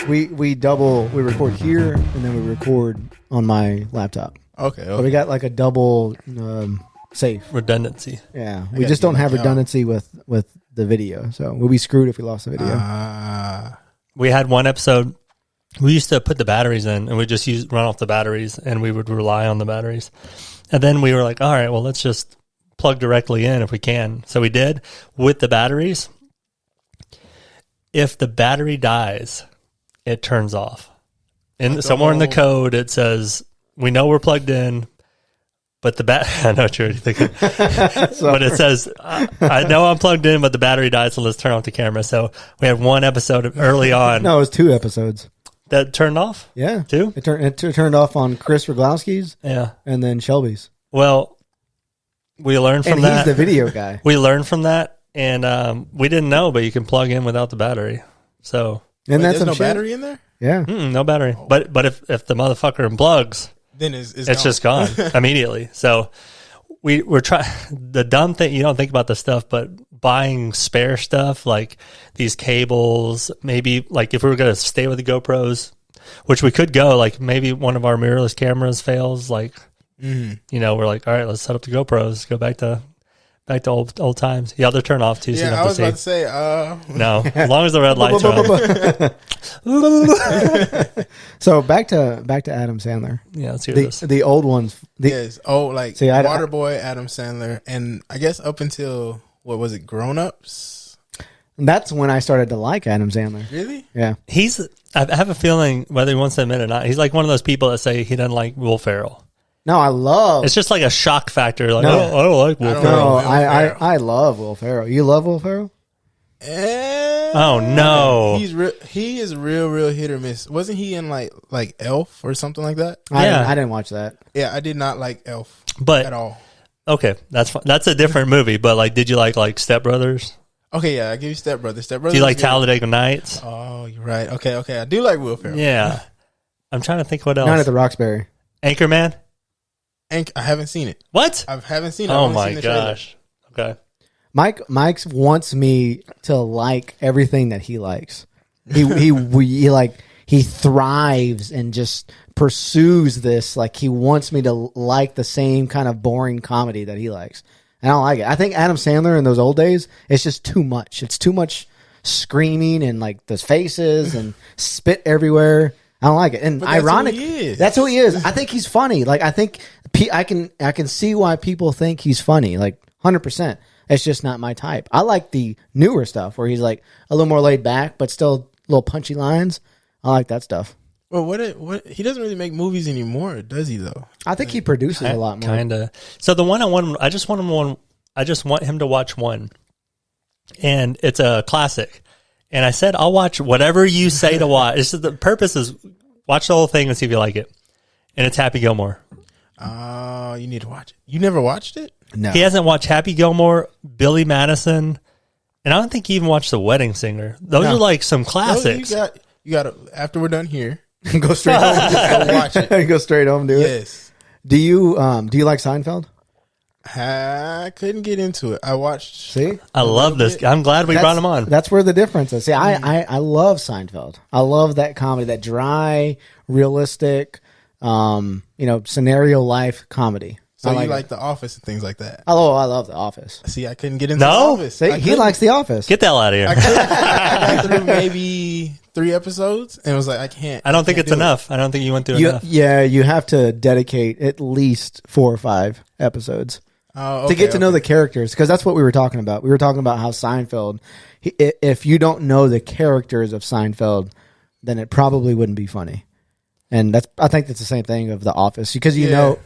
we record here and then we record on my laptop. Okay. So we got like a double safe redundancy. Yeah, we just don't have redundancy with the video, so we'll be screwed if we lost the video. We had one episode. We used to put the batteries in, and we just run off the batteries, and we would rely on the batteries. And then we were like, all right, well, let's just plug directly in if we can. So we did with the batteries. If the battery dies, it turns off. Somewhere in the code, it says, we know we're plugged in, but I know what you're thinking. But it says, I know I'm plugged in, but the battery died, so let's turn off the camera. So we had one episode early on. No, it was 2 episodes. That turned off? Yeah. 2? It turned off on Chris Roglowski's. Yeah. And then Shelby's. Well, we learned from that. And he's the video guy. We learned from that, and we didn't know, but you can plug in without the battery. So. And there's no battery in there? Yeah. No battery. Oh. But if the motherfucker unplugs, then it's just gone immediately. So we're trying. The dumb thing, you don't think about this stuff, but buying spare stuff like these cables, maybe like if we were going to stay with the GoPros, which we could go, like maybe one of our mirrorless cameras fails, like, we're like, all right, let's set up the GoPros, go back to old times. Yeah, they're turned off too. Yeah, I was about to say, no, as long as the red lights are on. So back to Adam Sandler. Yeah, let's hear this. The old ones. Waterboy, Adam Sandler, and I guess up until what was it, Grown Ups? That's when I started to like Adam Sandler. Really? Yeah. I have a feeling, whether he wants to admit it or not, he's like one of those people that say he doesn't like Will Ferrell. No, it's just like a shock factor. Like, I don't like Will Ferrell. No, I love Will Ferrell. You love Will Ferrell? Oh no, he is real hit or miss. Wasn't he in like Elf or something like that? I didn't watch that. Yeah, I did not like Elf, but at all. Okay, that's fine. That's a different movie. But like, did you like Step Brothers? Okay, yeah, I give you Step Brothers. Step Brothers. Do you like Talladega Nights? Oh, you're right. Okay, I do like Will Ferrell. Yeah, I'm trying to think what else. Not at the Roxbury. Anchorman. I haven't seen it. What? I haven't seen it. Oh my gosh. Okay. Mike wants me to like everything that he likes. He thrives and just pursues this. Like he wants me to like the same kind of boring comedy that he likes. And I don't like it. I think Adam Sandler in those old days, it's just too much. It's too much screaming and like those faces and spit everywhere. I don't like it. And ironic, that's who he is. I think he's funny. Like I think I can see why people think he's funny. Like 100%. It's just not my type. I like the newer stuff where he's like a little more laid back, but still little punchy lines. I like that stuff. Well, what he doesn't really make movies anymore, does he? Though I think he produces a lot more. Kinda. So the one I just want him to watch one, and it's a classic. And I said I'll watch whatever you say to watch. It's just, the purpose is watch the whole thing and see if you like it. And it's Happy Gilmore. Oh, you need to watch it. You never watched it? No. He hasn't watched Happy Gilmore, Billy Madison, and I don't think he even watched The Wedding Singer. Those are like some classics. No, you got to, after we're done here, go straight home. Just go watch it. Go straight home, do it. Yes. Do you like Seinfeld? I couldn't get into it. I watched. See, I love this. I'm glad we brought him on. That's where the difference is. See, I love Seinfeld. I love that comedy, that dry, realistic, scenario life comedy. So you like The Office and things like that? Oh, I love The Office. See, I couldn't get into The Office. See, he likes The Office. Get the hell out of here. I got through maybe 3 episodes and was like, I can't. I don't think it's enough. I don't think you went through enough. Yeah, you have to dedicate at least 4 or 5 episodes to get to know the characters, because that's what we were talking about. We were talking about how Seinfeld, if you don't know the characters of Seinfeld, then it probably wouldn't be funny. And I think that's the same thing of The Office, because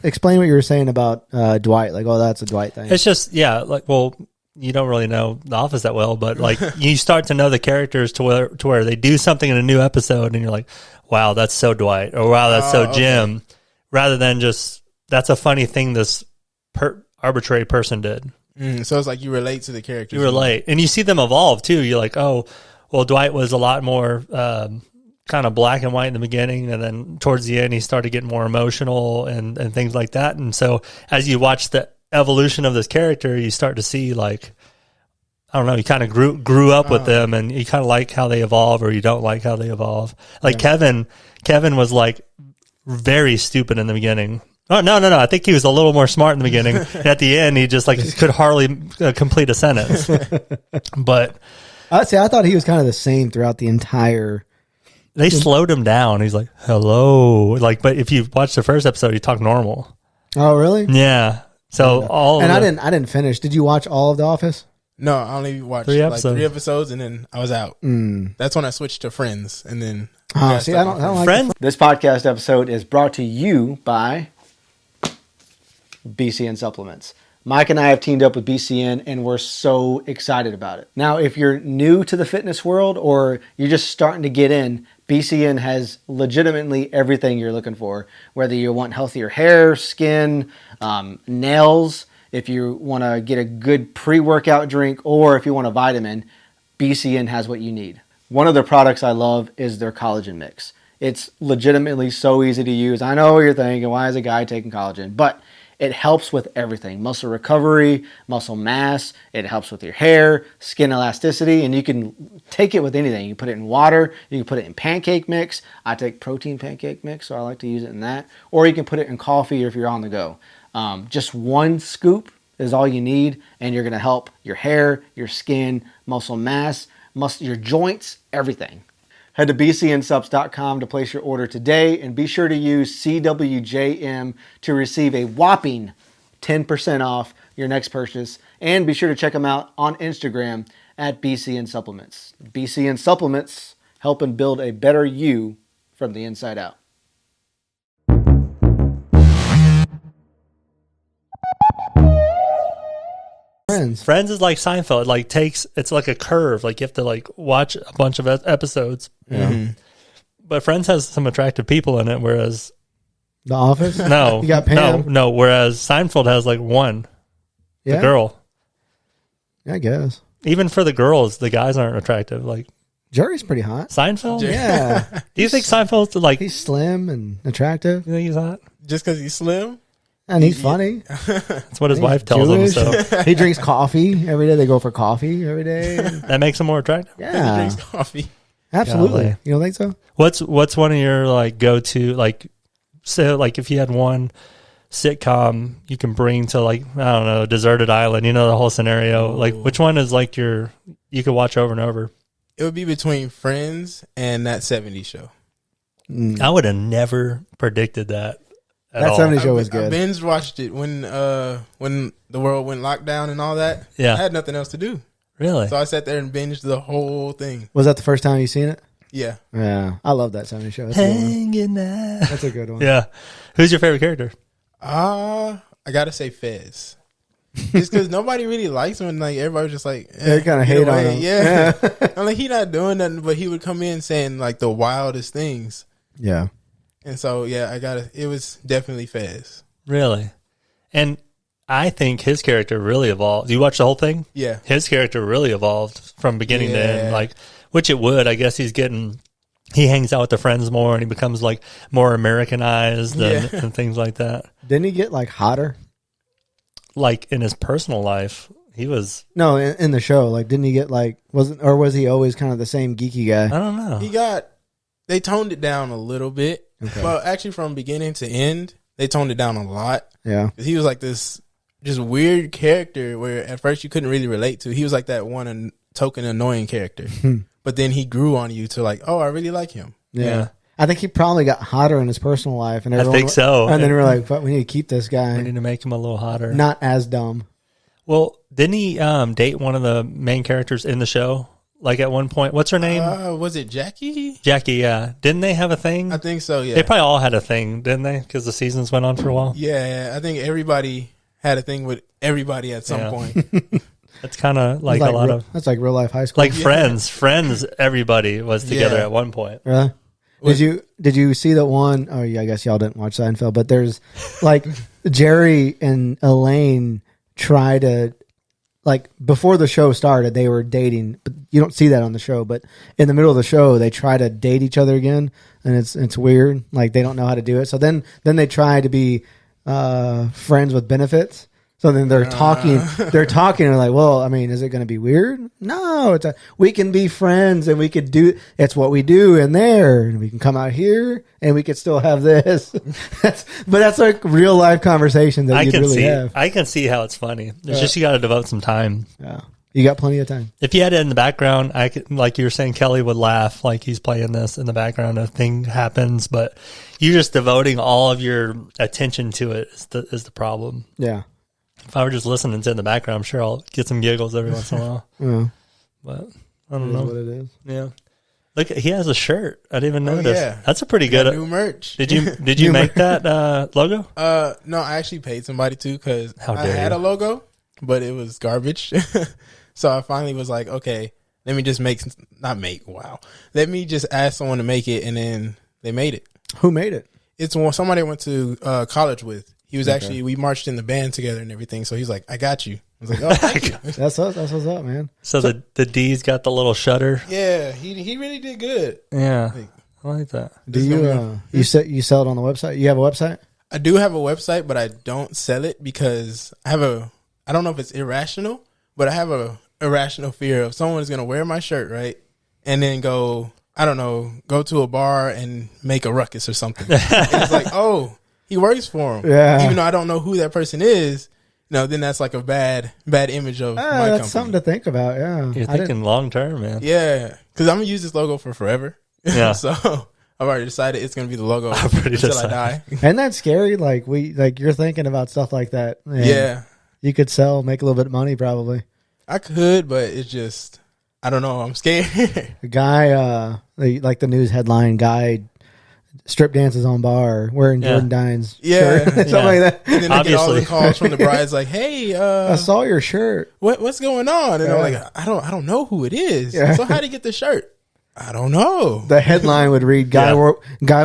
explain what you were saying about Dwight. Like, that's a Dwight thing. It's just, you don't really know The Office that well, but like you start to know the characters to where they do something in a new episode, and you're like, wow, that's so Dwight, or wow, that's so Jim, rather than just that's a funny thing this arbitrary person did. So it's like you relate to the characters. You relate, and you see them evolve too. You're like, oh, well, Dwight was a lot more kind of black and white in the beginning, and then towards the end he started getting more emotional and things like that. And so as you watch the evolution of this character, you start to see like, I don't know, you kind of grew up with them, and you kind of like how they evolve, or you don't like how they evolve. Like Kevin was like very stupid in the beginning. Oh, no. I think he was a little more smart in the beginning. At the end, he just like could hardly complete a sentence. But I thought he was kind of the same throughout the entire. They slowed him down. He's like, "Hello," like. But if you watch the first episode, he talked normal. Oh, really? Yeah. So I didn't finish. Did you watch all of The Office? No, I only watched 3 episodes, and then I was out. That's when I switched to Friends, and then. I don't like Friends. This podcast episode is brought to you by BCN Supplements. Mike and I have teamed up with BCN, and we're so excited about it. Now, if you're new to the fitness world or you're just starting to get in, BCN has legitimately everything you're looking for. Whether you want healthier hair, skin, nails, if you want to get a good pre-workout drink, or if you want a vitamin, BCN has what you need. One of their products I love is their collagen mix. It's legitimately so easy to use. I know what you're thinking, why is a guy taking collagen? But it helps with everything. Muscle recovery, muscle mass. It helps with your hair, skin elasticity, and you can take it with anything. You can put it in water. You can put it in pancake mix. I take protein pancake mix, so I like to use it in that. Or you can put it in coffee if you're on the go. Just one scoop is all you need, and you're going to help your hair, your skin, muscle mass, your joints, everything. Head to bcnsubs.com to place your order today, and be sure to use CWJM to receive a whopping 10% off your next purchase. And be sure to check them out on Instagram at BCN Supplements. BCN Supplements, helping build a better you from the inside out. Friends is like Seinfeld. It like it's like a curve. Like you have to like watch a bunch of episodes. Yeah. But Friends has some attractive people in it, whereas The Office? No. You got Pam? No. Whereas Seinfeld has like one. Yeah? The girl. I guess. Even for the girls, the guys aren't attractive. Like Jerry's pretty hot. Seinfeld? Yeah. Do you think Seinfeld's like... He's slim and attractive. You think he's hot? Just because he's slim? And he's funny. That's what his wife tells Jewish. him. So He drinks coffee every day. They go for coffee every day. that makes him more attractive. Yeah. He drinks coffee. Absolutely. Golly. You don't think so? What's one of your like go-to, like, so like if you had one sitcom you can bring to, like, I don't know, deserted island, you know, the whole scenario. Like, which one is like you could watch over and over? It would be between Friends and that 70s show. I would have never predicted that. That 70s show was good. I binge watched it when the world went lockdown and all that. Yeah. I had nothing else to do. Really? So I sat there and binged the whole thing. Was that the first time you seen it? Yeah. Yeah. I love that 70s show. That's a good one. Hanging out. That's a good one. Yeah. Who's your favorite character? I gotta say Fez. Just because nobody really likes him, and like everybody was just like, They kind of hate on him. Yeah. I'm like, he not doing nothing, but he would come in saying like the wildest things. Yeah. And so it was definitely Fez. Really? And I think his character really evolved. Do you watch the whole thing? Yeah. His character really evolved from beginning to end, like, which it would. I guess he hangs out with the friends more, and he becomes like more Americanized and things like that. Didn't he get like hotter? Like in his personal life, he was. No, in the show, like, didn't he get like was he always kind of the same geeky guy? I don't know. They toned it down a little bit, but actually from beginning to end, they toned it down a lot. Yeah, he was like this just weird character where at first you couldn't really relate to. He was like that one token annoying character, but then he grew on you to like, oh, I really like him. Yeah. I think he probably got hotter in his personal life, and I think so. And then we were like, "But we need to keep this guy. We need to make him a little hotter, not as dumb." Well, didn't he date one of the main characters in the show? Like at one point, what's her name? Was it Jackie? Jackie, yeah. Didn't they have a thing? I think so. Yeah, they probably all had a thing, didn't they? Because the seasons went on for a while. Yeah, I think everybody had a thing with everybody at some point. That's kind of like a lot of. That's like real life high school. Like Friends. Everybody was together at one point. Really? Did you see that one? Oh yeah, I guess y'all didn't watch Seinfeld, but there's like Jerry and Elaine try to, like, before the show started, they were dating, but you don't see that on the show. But in the middle of the show, they try to date each other again, and it's weird. Like, they don't know how to do it. So then they try to be friends with benefits. So then they're talking, and like, well, I mean, is it going to be weird? No, we can be friends and it's what we do in there, and we can come out here and we could still have this. But that's like real life conversation that you really have. I can see how it's funny. It's just, you got to devote some time. Yeah. You got plenty of time. If you had it in the background, I could, like you were saying, Kelly would laugh like he's playing this in the background. A thing happens, but you just devoting all of your attention to it is the problem. Yeah. If I were just listening to it in the background, I'm sure I'll get some giggles every once in a while. Yeah. But I don't know what it is. Yeah. Look, he has a shirt. I didn't even notice. Yeah. That's a pretty good new merch. Did you make that logo? No, I actually paid somebody to because How I dare had you. a logo, but it was garbage. So I finally was like, okay, let me just let me just ask someone to make it, and then they made it. Who made it? It's somebody I went to college with. He was actually, we marched in the band together and everything. So he's like, I got you. I was like, oh, thank you. That's what's up, man. So the D's got the little shutter. Yeah, he really did good. Yeah, I like that. Do you you sell it on the website? You have a website? I do have a website, but I don't sell it because I don't know if it's irrational, but I have a irrational fear of someone is going to wear my shirt, right? And then go to a bar and make a ruckus or something. And it's like, oh, he works for him. Yeah. Even though I don't know who that person is, then that's like a bad image of my company. That's something to think about, yeah. You're thinking long term, man. Yeah, because I'm going to use this logo for forever. Yeah. So I've already decided it's going to be the logo I've already until decided. I die. Isn't that scary? Like you're thinking about stuff like that. And Yeah. You could make a little bit of money probably. I could, but it's just, I don't know. I'm scared. The guy, like the news headline guy, strip dances on bar wearing Jordan Dynes Yeah. shirt, something like that. And then I get all the Obviously. calls from the brides like, hey, I saw your shirt. what's going on? And I'm Yeah. like, I don't know who it is. Yeah. So how did he get the shirt? I don't know. The headline would read, guy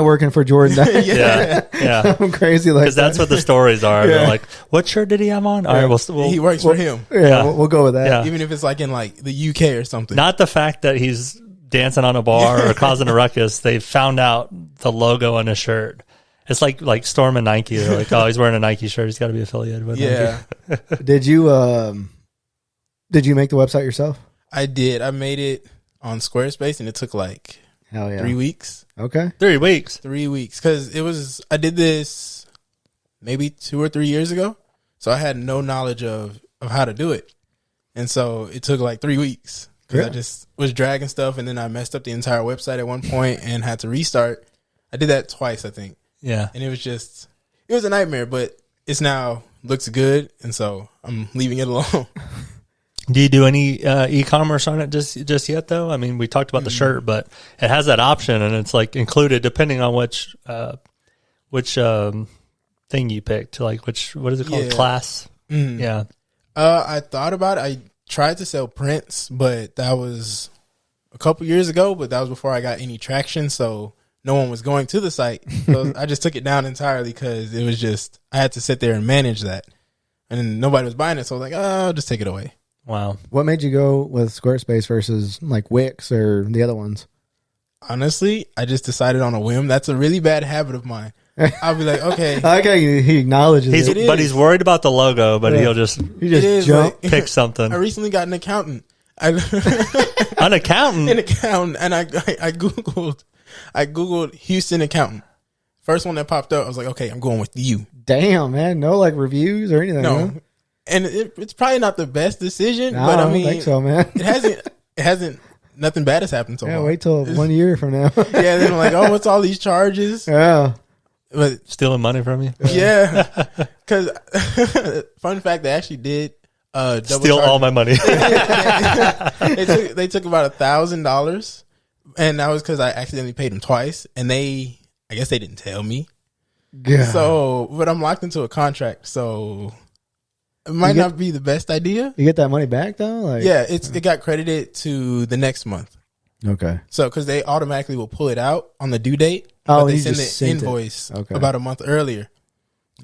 working for Jordan Dynes. Yeah. I'm crazy like Because that's what the stories are. Yeah. They're like, what shirt did he have on? All right, we'll He works for him. Yeah, we'll go with that. Yeah. Even if it's like in like the UK or something. not the fact that he's dancing on a bar or causing a ruckus. They found out the logo on his shirt. It's like Storm and Nike. They're like, oh, he's wearing a Nike shirt. He's got to be affiliated with Nike. Yeah. Did you make the website yourself? I did. I made it on Squarespace and it took like Hell yeah. 3 weeks. Okay. 3 weeks. 3 weeks. Because I did this maybe 2 or 3 years ago. So I had no knowledge of how to do it. And so it took like 3 weeks. Because I just was dragging stuff and then I messed up the entire website at one point and had to restart. I did that twice, I think. Yeah. And it was a nightmare, but it's now looks good. And so I'm leaving it alone. Do you do any e-commerce on it just yet, though? I mean, we talked about the shirt, but it has that option, and it's like included depending on which thing you picked. Like what is it called? Yeah. Class. Yeah. I thought about it. I tried to sell prints, but that was a couple years ago. But that was before I got any traction, so no one was going to the site. So I just took it down entirely because it was just I had to sit there and manage that, and then nobody was buying it. So I was like, oh, I'll just take it away. Wow. What made you go with Squarespace versus like Wix or the other ones? Honestly, I just decided on a whim. That's a really bad habit of mine. I'll be like, okay. I like how he acknowledges it. But he's worried about the logo, but he'll just He just jump. pick something. I recently got an accountant. An accountant? An accountant, and I googled Houston accountant. First one that popped up, I was like, okay, I'm going with you. Damn, man. No like reviews or anything. No. Huh? And it's probably not the best decision, No, but I I don't mean, think so, man. it hasn't, nothing bad has happened so Yeah, far. wait till 1 year from now. Yeah, then I'm like, oh, what's all these charges? Yeah. But Stealing money from you? yeah, because fun fact, they actually did double Steal charge. all my money. They took about $1,000, and that was because I accidentally paid them twice, and I guess they didn't tell me. Yeah. So, but I'm locked into a contract, so it might not be the best idea. You get that money back though? Like, Yeah, it got credited to the next month. Okay. So, because they automatically will pull it out on the due date, Oh, but they you send just the sent it. invoice Okay. about a month earlier.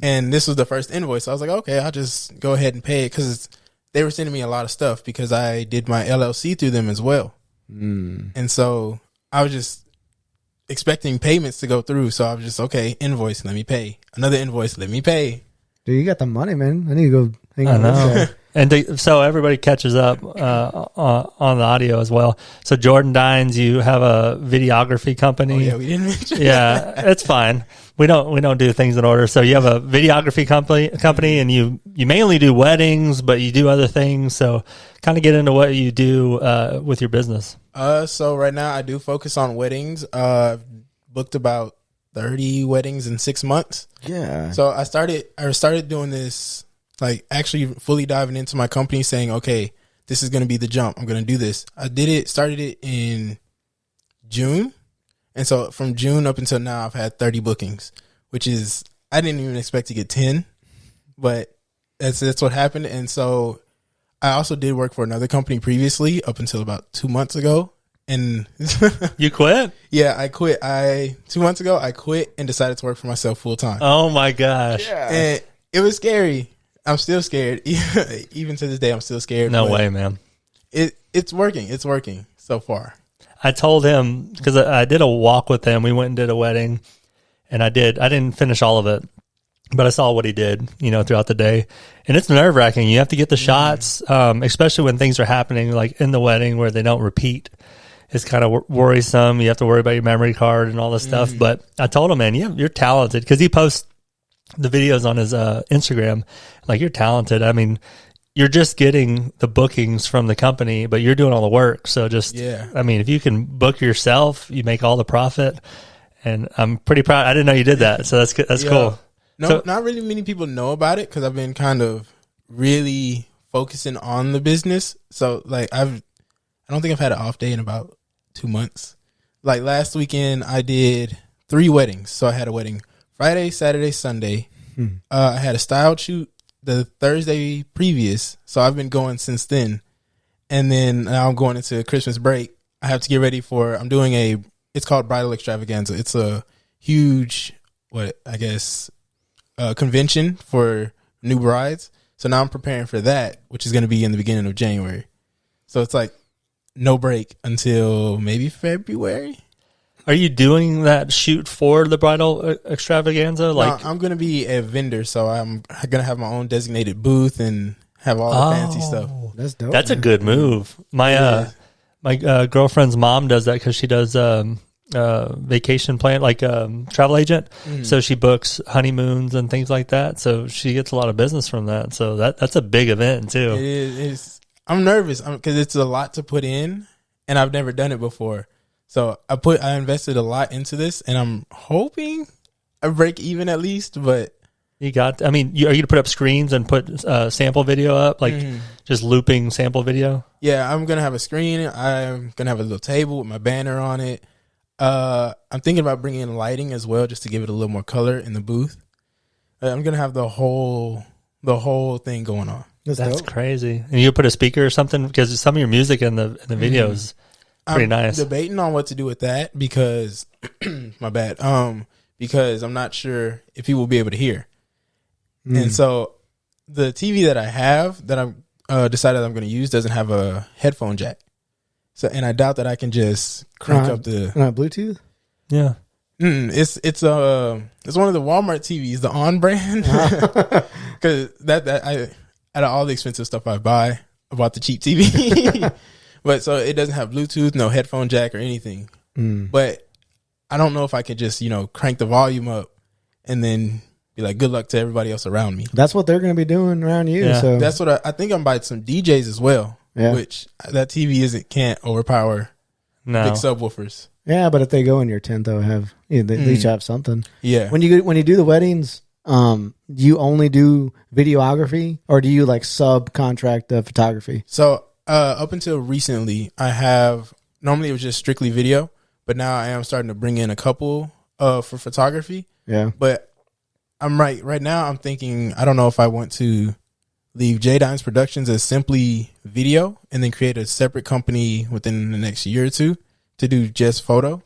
And this was the first invoice. So I was like, okay, I'll just go ahead and pay it because they were sending me a lot of stuff because I did my LLC through them as well. And so I was just expecting payments to go through. So I was just, okay, invoice, let me pay. Another invoice, let me pay. Dude, you got the money, man. I need to go Think I on this know. guy. And so everybody catches up on the audio as well. So Jordan Dynes, you have a videography company. Oh, yeah, we didn't mention. Yeah, it's fine. We don't do things in order. So you have a videography company, and you mainly do weddings, but you do other things. So kind of get into what you do with your business. So right now I do focus on weddings. I've booked about 30 weddings in 6 months. Yeah. So I started doing this, like actually fully diving into my company, saying, okay, this is going to be the jump. I'm going to do this. Started it in June. And so from June up until now, I've had 30 bookings, which is, I didn't even expect to get 10, but that's what happened. And so I also did work for another company previously up until about 2 months ago. And You quit? yeah, I quit. 2 months ago, I quit and decided to work for myself full time. Oh my gosh. And it was scary. I'm still scared. Even to this day, I'm still scared. No but way, man. It's working. It's working so far. I told him, because I did a walk with him. We went and did a wedding, and I didn't finish all of it, but I saw what he did, throughout the day. And it's nerve wracking. You have to get the shots, especially when things are happening like in the wedding where they don't repeat. It's kind of worrisome. You have to worry about your memory card and all this stuff. But I told him, man, you're talented, because he posts the videos on his Instagram. Like, you're talented. I mean, you're just getting the bookings from the company, but you're doing all the work. So I mean, if you can book yourself, you make all the profit. And I'm pretty proud. I didn't know you did that. So that's good. That's cool. No, So- not really many people know about it, because I've been kind of really focusing on the business. So like I don't think I've had an off day in about 2 months. Like last weekend, I did 3 weddings. So I had a wedding Friday, Saturday, Sunday. I had a style shoot the Thursday previous. So I've been going since then. And then now I'm going into Christmas break. I have to get ready for, it's called Bridal Extravaganza. It's a huge, convention for new brides. So now I'm preparing for that, which is going to be in the beginning of January. So it's like no break until maybe February. Are you doing that shoot for the bridal extravaganza? Like, No, I'm going to be a vendor, so I'm going to have my own designated booth and have all the fancy stuff. That's dope. that's a good move. My girlfriend's mom does that, because she does vacation plan, like travel agent. So she books honeymoons and things like that. So she gets a lot of business from that. So that's a big event too. It is. I'm nervous because it's a lot to put in, and I've never done it before. So I invested a lot into this, and I'm hoping I break even at least. But Are you going to put up screens and put sample video up, like just looping sample video? yeah, I'm gonna have a screen. I'm gonna have a little table with my banner on it. I'm thinking about bringing in lighting as well, just to give it a little more color in the booth. I'm gonna have the whole thing going on. That's crazy. And you put a speaker or something, because some of your music in the videos pretty nice. I'm debating on what to do with that, because my bad. Because I'm not sure if he will be able to hear. And so the TV that I have that I'm decided I'm going to use doesn't have a headphone jack. So, and I doubt that I can just crank up the Bluetooth. Yeah. It's one of the Walmart TVs, the On brand. Because out of all the expensive stuff I bought the cheap TV. But so it doesn't have Bluetooth, no headphone jack or anything. But I don't know if I could just crank the volume up and then be like, good luck to everybody else around me. That's what they're going to be doing around you. Yeah. So That's what I think. I'm buying some DJs as well. Yeah. Which that TV can't overpower No. big subwoofers. yeah, but if they go in your tent, they'll have they at least have something. Yeah. When you do the weddings, you only do videography, or do you like subcontract the photography? So up until recently, normally it was just strictly video, but now I am starting to bring in a couple for photography. Yeah. But right now I'm thinking, I don't know if I want to leave Dynes Productions as simply video and then create a separate company within the next year or two to do just photo.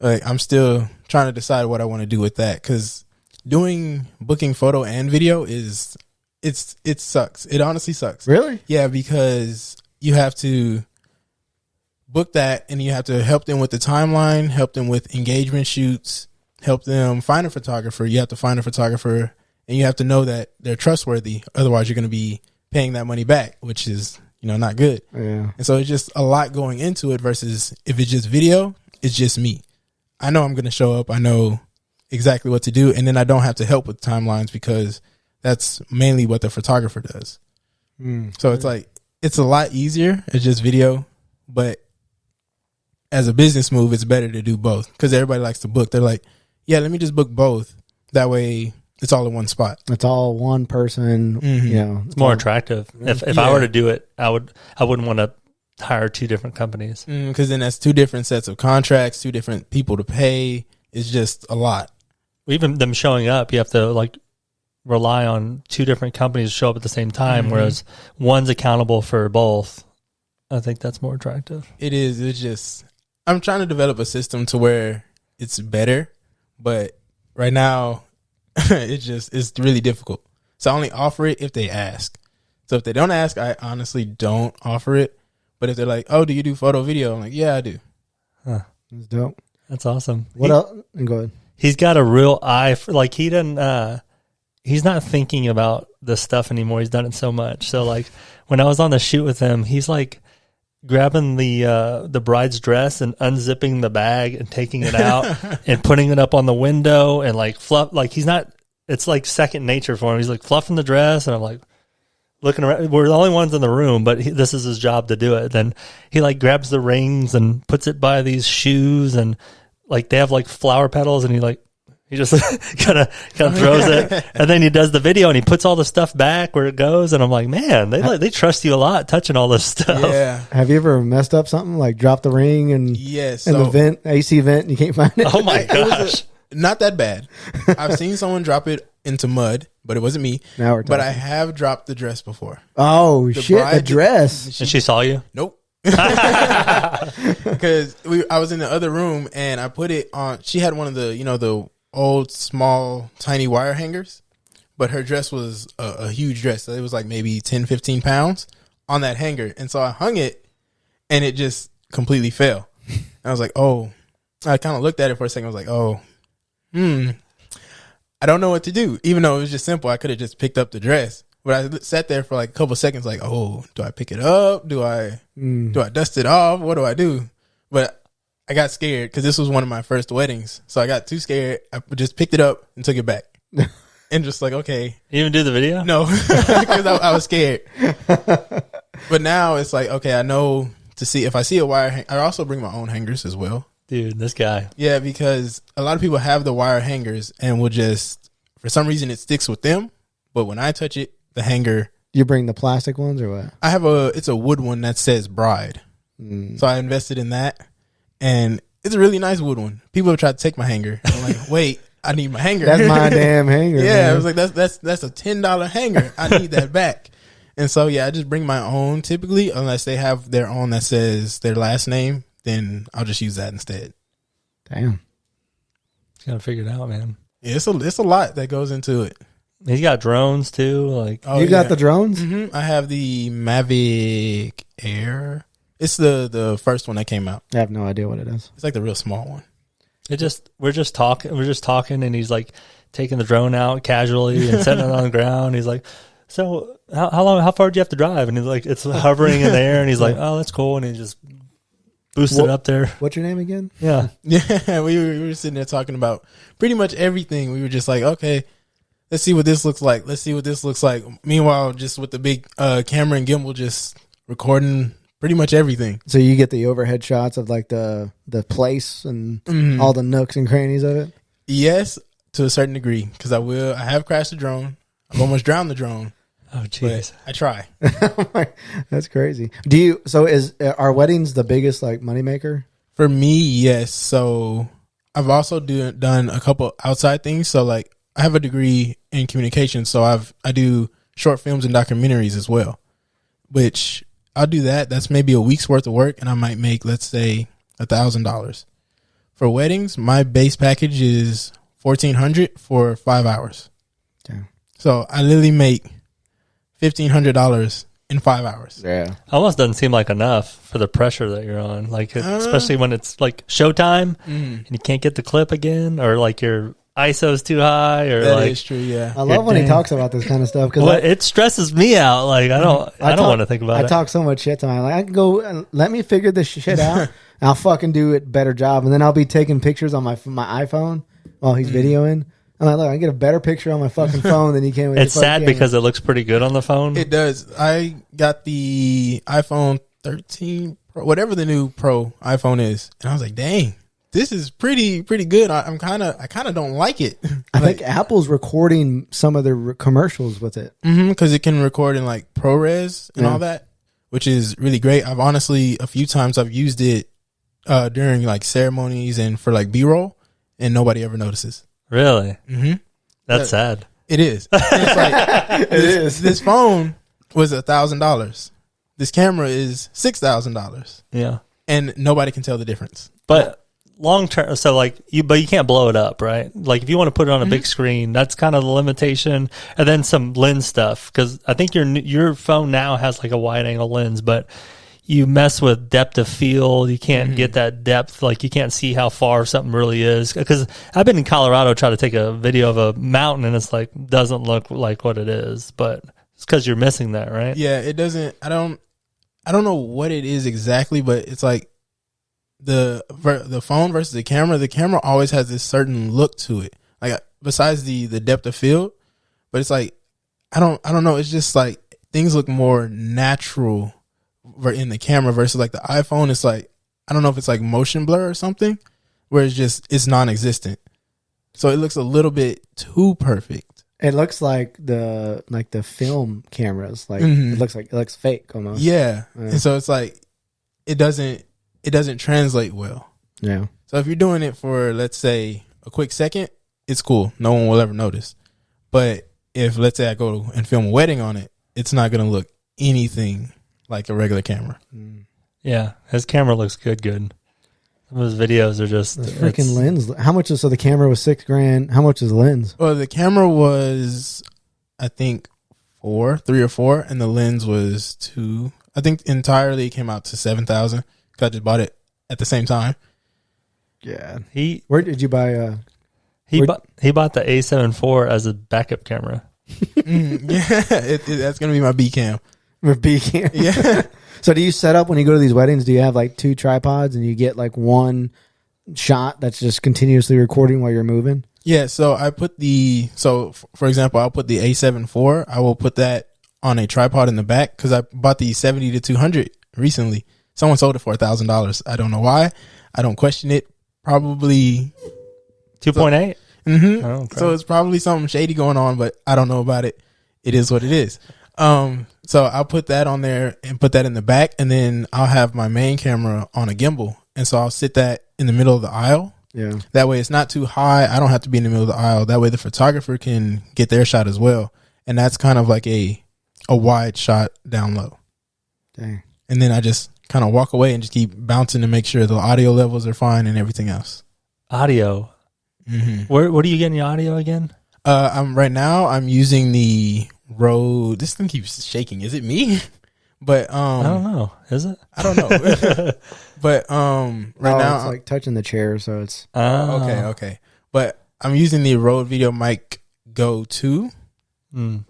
Like, I'm still trying to decide what I want to do with that, because booking photo and video it sucks. It honestly sucks. Really? Yeah, because you have to book that, and you have to help them with the timeline, help them with engagement shoots, help them find a photographer. You have to find a photographer and you have to know that they're trustworthy. Otherwise, you're going to be paying that money back, which is, not good. Yeah. And so it's just a lot going into it versus if it's just video, it's just me. I know I'm going to show up. I know exactly what to do. And then I don't have to help with timelines because that's mainly what the photographer does. So it's like, it's a lot easier. It's just video. But as a business move, it's better to do both because everybody likes to book. They're like, yeah, let me just book both. That way it's all in one spot. It's all one person. It's more attractive. If I were to do it, I wouldn't want to hire two different companies. Because then that's two different sets of contracts, two different people to pay. It's just a lot. Even them showing up, you have to like rely on two different companies to show up at the same time, whereas one's accountable for both. I think that's more attractive. It is. It's just, I'm trying to develop a system to where it's better, but right now it's really difficult. So I only offer it if they ask. So if they don't ask, I honestly don't offer it. But if they're like, oh, do you do photo video? I'm like, yeah, I do. Huh. That's dope. That's awesome. What else? Go ahead. He's got a real eye for, like, he doesn't, he's not thinking about this stuff anymore. He's done it so much. So like when I was on the shoot with him, he's like grabbing the bride's dress and unzipping the bag and taking it out and putting it up on the window and like fluff. Like he's not, it's like second nature for him. He's like fluffing the dress and I'm like looking around. We're the only ones in the room, but this is his job to do it. Then he like grabs the rings and puts it by these shoes and like they have like flower petals and he just kind of throws it, and then he does the video and he puts all the stuff back where it goes. And I'm like, man, they trust you a lot touching all this stuff. Yeah. Have you ever messed up something like dropped the ring and yes, and the vent, AC vent, and you can't find it? Oh my gosh, not that bad. I've seen someone drop it into mud, but it wasn't me. Now we're talking. But I have dropped the dress before. Oh shit, the dress. and she saw you? Nope. Because I was in the other room and I put it on. She had one of the the old small tiny wire hangers, but her dress was a huge dress, so it was like maybe 10-15 pounds on that hanger, and so I hung it and it just completely fell. And I was like, oh, I kind of looked at it for a second. I was like, oh, I don't know what to do, even though it was just simple. I could have just picked up the dress, but I sat there for like a couple seconds like, oh, do I pick it up? Do I dust it off? What do I do? But I got scared because this was one of my first weddings. So I got too scared. I just picked it up and took it back. And just like, okay. You even do the video? No, because I was scared. But now it's like, okay, I know to see if I see a wire. I also bring my own hangers as well. Dude, this guy. Yeah, because a lot of people have the wire hangers and will just, for some reason, it sticks with them. But when I touch it, the hanger. You bring the plastic ones or what? I have it's a wood one that says bride. So I invested in that. And it's a really nice wood one. People have tried to take my hanger. I'm like, wait, I need my hanger. That's my damn hanger. Yeah, man. I was like, that's a $10 hanger. I need that back. And so yeah, I just bring my own typically, unless they have their own that says their last name. Then I'll just use that instead. Damn, He's gotta figure it out, man. Yeah, it's a lot that goes into it. He's got drones too. Like, you got the drones? I have the Mavic Air. It's the first one that came out. I have no idea what it is. It's like the real small one. we're just talking, and he's like taking the drone out casually and setting it on the ground. He's like, so how far do you have to drive? And he's like, it's hovering in the air, and he's like, oh, that's cool, and he just boosted it up there. What's your name again? Yeah, yeah. We were sitting there talking about pretty much everything. We were just like, okay, let's see what this looks like. Meanwhile, just with the big camera and gimbal, just recording pretty much everything. So you get the overhead shots of like the place and all the nooks and crannies of it? Yes, to a certain degree, because I have crashed the drone. I've almost drowned the drone. Oh, jeez. I try. That's crazy. Are weddings the biggest like moneymaker? For me, yes. So I've also done a couple outside things. So like I have a degree in communication, so I do short films and documentaries as well, which I'll do that. That's maybe a week's worth of work, and I might make, let's say, $1,000. For weddings, my base package is $1,400 for 5 hours. Damn. So I literally make $1,500 in 5 hours. Yeah. Almost doesn't seem like enough for the pressure that you're on. Like, especially when it's like showtime and you can't get the clip again, or like you're ISO's too high, or That like is true. Yeah. I love when he talks about this kind of stuff because well, it stresses me out. Like I don't want to think about it. I talk so much shit to him. Like I can go, let me figure this shit out. And I'll fucking do it better job, and then I'll be taking pictures on my iPhone while he's videoing. I'm like, look, I get a better picture on my fucking phone than you can with It's your sad camera. because it looks pretty good on the phone. It does. I got the iPhone 13, Pro, whatever the new Pro iPhone is, and I was like, dang, this is pretty good. I kind of don't like it. I think Apple's recording some of their commercials with it. Because it can record in like ProRes and all that, which is really great. I've honestly a few times I've used it during like ceremonies and for like B-roll, and nobody ever notices. Really? Mm-hmm. That's sad. It is. It's like this phone was $1,000. This camera is $6,000. Yeah, and nobody can tell the difference. But long term, so like you can't blow it up, right? Like if you want to put it on a big screen, that's kind of the limitation. And then some lens stuff, because I think your phone now has like a wide angle lens, but you mess with depth of field, you can't get that depth. Like you can't see how far something really is. Because I've been in Colorado trying to take a video of a mountain, and it's like doesn't look like what it is, but it's because you're missing that, right? Yeah, it doesn't. I don't know what it is exactly, but it's like the phone versus the camera. The camera always has this certain look to it, like besides the depth of field. But it's like I don't know. It's just like things look more natural in the camera versus like the iPhone. It's like I don't know if it's like motion blur or something, where it's non-existent. So it looks a little bit too perfect. It looks like the film cameras. Like it looks fake almost. Yeah. And so it's like it doesn't translate well. Yeah. So if you're doing it for, let's say, a quick second, it's cool. No one will ever notice. But if, let's say, I go and film a wedding on it, it's not going to look anything like a regular camera. Yeah, his camera looks good. Some of his videos are just the freaking lens. How much is, so the camera was $6,000. How much is the lens? Well, the camera was, I think, 3 or 4, and the lens was 2. I think entirely it came out to $7,000 because I just bought it at the same time. Yeah. Where did you buy? He bought the A7 IV as a backup camera. Yeah, that's gonna be my B cam. B cam. Yeah. So do you set up when you go to these weddings? Do you have like 2 tripods and you get like one shot that's just continuously recording while you're moving? Yeah. So I put for example, I'll put the A7 IV. I will put that on a tripod in the back because I bought the 70 to 200 recently. Someone sold it for $1,000. I don't know why. I don't question it. Probably 2.8. Mm-hmm. Oh, okay. So it's probably something shady going on, but I don't know about it. It is what it is. So I'll put that on there and put that in the back, and then I'll have my main camera on a gimbal, and so I'll sit that in the middle of the aisle. Yeah. That way it's not too high. I don't have to be in the middle of the aisle. That way the photographer can get their shot as well, and that's kind of like a wide shot down low. Dang. And then I just kind of walk away and just keep bouncing to make sure the audio levels are fine and everything else. Audio. Mm-hmm. Where do you get the audio again? I'm using the Rode. This thing keeps shaking. Is it me? But I don't know. Is it? I don't know. But now it's like touching the chair, so it's okay. But I'm using the Rode Video Mic Go 2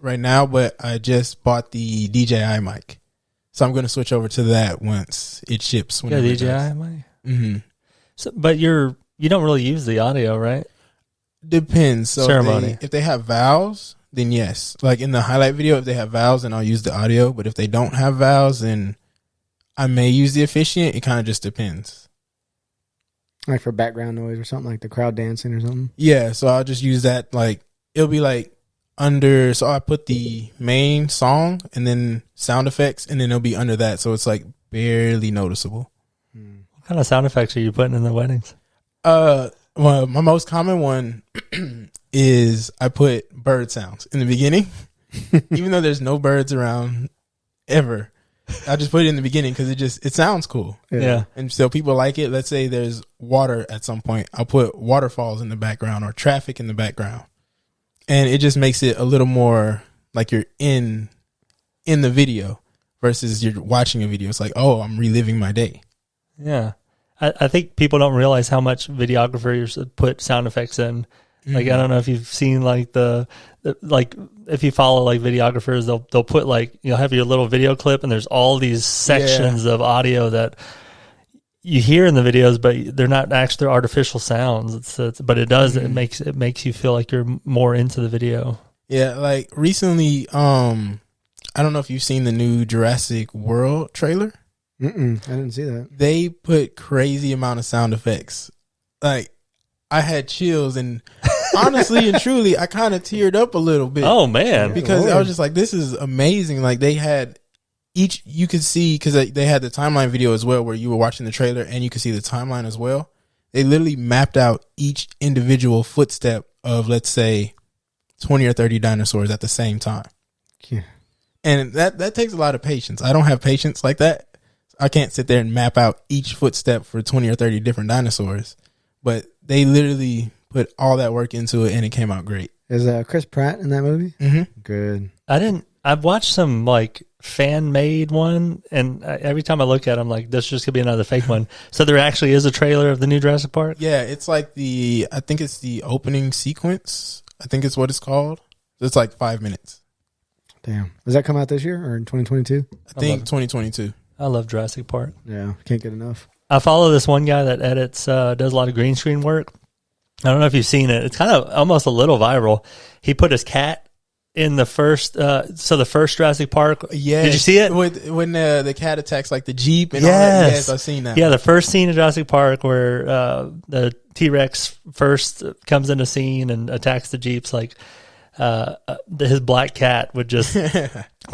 right now. But I just bought the DJI mic, so I'm going to switch over to that once it ships. Yeah, DJI mic. Mm-hmm. So, but you don't really use the audio, right? Depends. So ceremony. If they have vowels, then yes. Like in the highlight video, if they have vowels, then I'll use the audio. But if they don't have vowels, then I may use the officiant. It kind of just depends. Like for background noise or something, like the crowd dancing or something. Yeah, so I'll just use that. Like it'll be like under. So I put the main song and then sound effects, and then it'll be under that. So it's like barely noticeable. What kind of sound effects are you putting in the weddings? Well, my most common one is I put bird sounds in the beginning, even though there's no birds around ever. I just put it in the beginning because it sounds cool. Yeah. And so people like it. Let's say there's water at some point. I'll put waterfalls in the background or traffic in the background. And it just makes it a little more like you're in the video versus you're watching a video. It's like, oh, I'm reliving my day. Yeah. I think people don't realize how much videographers put sound effects in. Like, I don't know if you've seen like like if you follow like videographers, they'll put like, you'll have your little video clip and there's all these sections of audio that you hear in the videos, but they're not actually artificial sounds. But it does, it makes you feel like you're more into the video. Yeah. Like recently, I don't know if you've seen the new Jurassic World trailer. I didn't see that. They put crazy amount of sound effects. Like, I had chills, and honestly and truly, I kind of teared up a little bit. Oh man, because I was just like, this is amazing. Like, they had you could see, because they had the timeline video as well, where you were watching the trailer and you could see the timeline as well. They literally mapped out each individual footstep of, let's say, 20 or 30 dinosaurs at the same time. Yeah. And that takes a lot of patience. I don't have patience like that. I can't sit there and map out each footstep for 20 or 30 different dinosaurs. But they literally put all that work into it, and it came out great. Is Chris Pratt in that movie? Mm-hmm. Good. I've watched some like fan made one, and every time I look at them, like, this just could be another fake one. So there actually is a trailer of the new Jurassic Park? Yeah, it's like I think it's the opening sequence. I think it's what it's called. It's like 5 minutes. Damn. Does that come out this year or in 2022? I think 2022. I love Jurassic Park. Yeah, can't get enough. I follow this one guy that edits, does a lot of green screen work. I don't know if you've seen it. It's kind of almost a little viral. He put his cat in the first, the first Jurassic Park. Yeah. Did you see it? When the cat attacks like the Jeep and all that. Yes, I've seen that. Yeah, the first scene of Jurassic Park where the T-Rex first comes into scene and attacks the Jeeps, like his black cat would just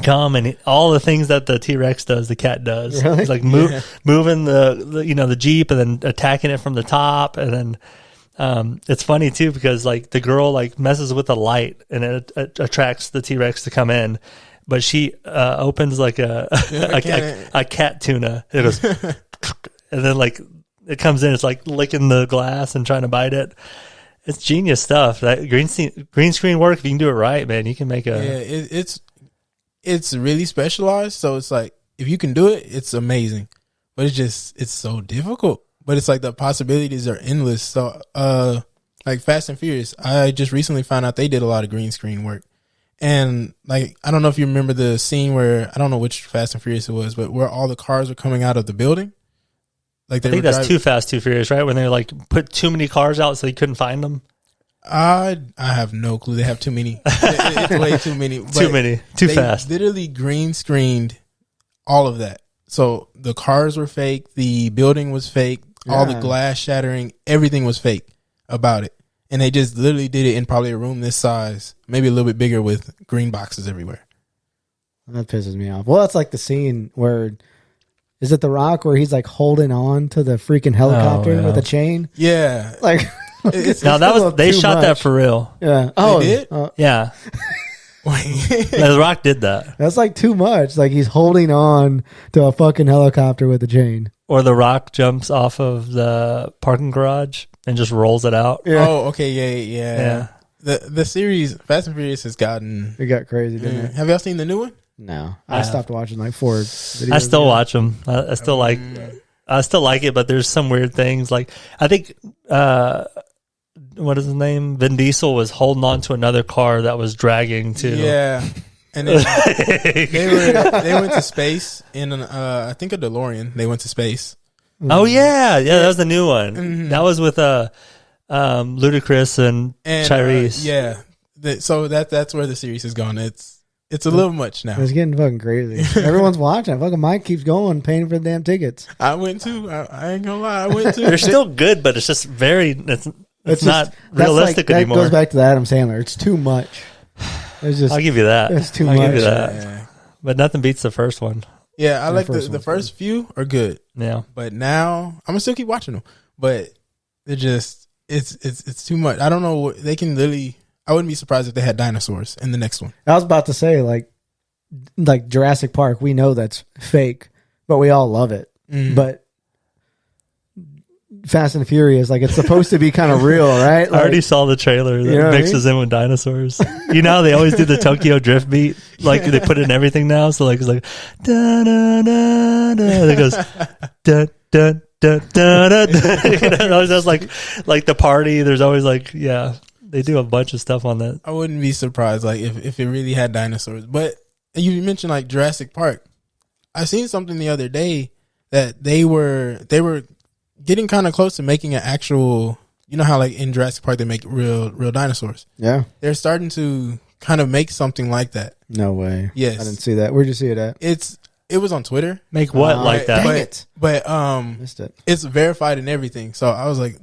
come, and all the things that the T-Rex does, the cat does. Really? It's like moving the Jeep and then attacking it from the top, and then it's funny too because like the girl like messes with the light and it attracts the T-Rex to come in, but she opens like a cat tuna. It goes, and then like it comes in, it's like licking the glass and trying to bite it. It's genius stuff. That green screen work, if you can do it right, man, you can make a... Yeah, it's really specialized, so it's like, if you can do it, it's amazing. But it's so difficult. But it's like the possibilities are endless. So, like Fast and Furious, I just recently found out they did a lot of green screen work. And like, I don't know if you remember the scene where, I don't know which Fast and Furious it was, but where all the cars were coming out of the building. Like, I think that's Too Fast, Too Furious, right? When they like put too many cars out so you couldn't find them. I have no clue. They have too many. It's way too many. Too fast. Literally green screened all of that. So the cars were fake. The building was fake. Yeah. All the glass shattering. Everything was fake about it. And they just literally did it in probably a room this size, maybe a little bit bigger, with green boxes everywhere. That pisses me off. Well, that's like the scene where... Is it The Rock where he's like holding on to the freaking helicopter with a chain? Yeah. Like, they shot that for real. Yeah. Oh, they did? Yeah. The Rock did that. That's like too much. Like, he's holding on to a fucking helicopter with a chain. Or The Rock jumps off of the parking garage and just rolls it out. Yeah. Oh, okay. Yeah. The series Fast and Furious has gotten... It got crazy, didn't it? Have y'all seen the new one? No, I stopped watching like 4 videos. I still watch them. I still like it, but there's some weird things. Like, I think, what is his name? Vin Diesel was holding on to another car that was dragging too. Yeah, and then they went to space in I think a DeLorean. They went to space. Oh yeah, that was the new one. Mm-hmm. That was with Ludacris and Tyrese. So that's where the series has gone. It's a little much now. It's getting fucking crazy. Everyone's watching. Fucking Mike keeps going, paying for the damn tickets. I went too. I ain't gonna lie. I went too. They're still good, but it's just it's not realistic anymore. That goes back to the Adam Sandler. It's too much. I'll give you that. It's too much. Give you that. Yeah. But nothing beats the first one. Yeah, I like the first few are good. Yeah. But now I'm gonna still keep watching them. But they're just it's too much. I don't know. They can literally. I wouldn't be surprised if they had dinosaurs in the next one. I was about to say, like Jurassic Park, we know that's fake, but we all love it. Mm. But Fast and Furious, like, it's supposed to be kind of real, right? Like, I already saw the trailer that mixes in with dinosaurs. You know how they always do the Tokyo Drift beat? Like, they put it in everything now. So, like, it's like, da da da da. It goes, da da da da da. It always has, like the party. There's always, like, They do a bunch of stuff on that. I wouldn't be surprised, like if it really had dinosaurs. But you mentioned like Jurassic Park. I seen something the other day that they were getting kind of close to making an actual. You know how like in Jurassic Park they make real dinosaurs. Yeah, they're starting to kind of make something like that. No way. Yes, I didn't see that. Where'd you see it at? It was on Twitter. Make what like that? Dang it. But Missed it. it's verified and everything. So I was like,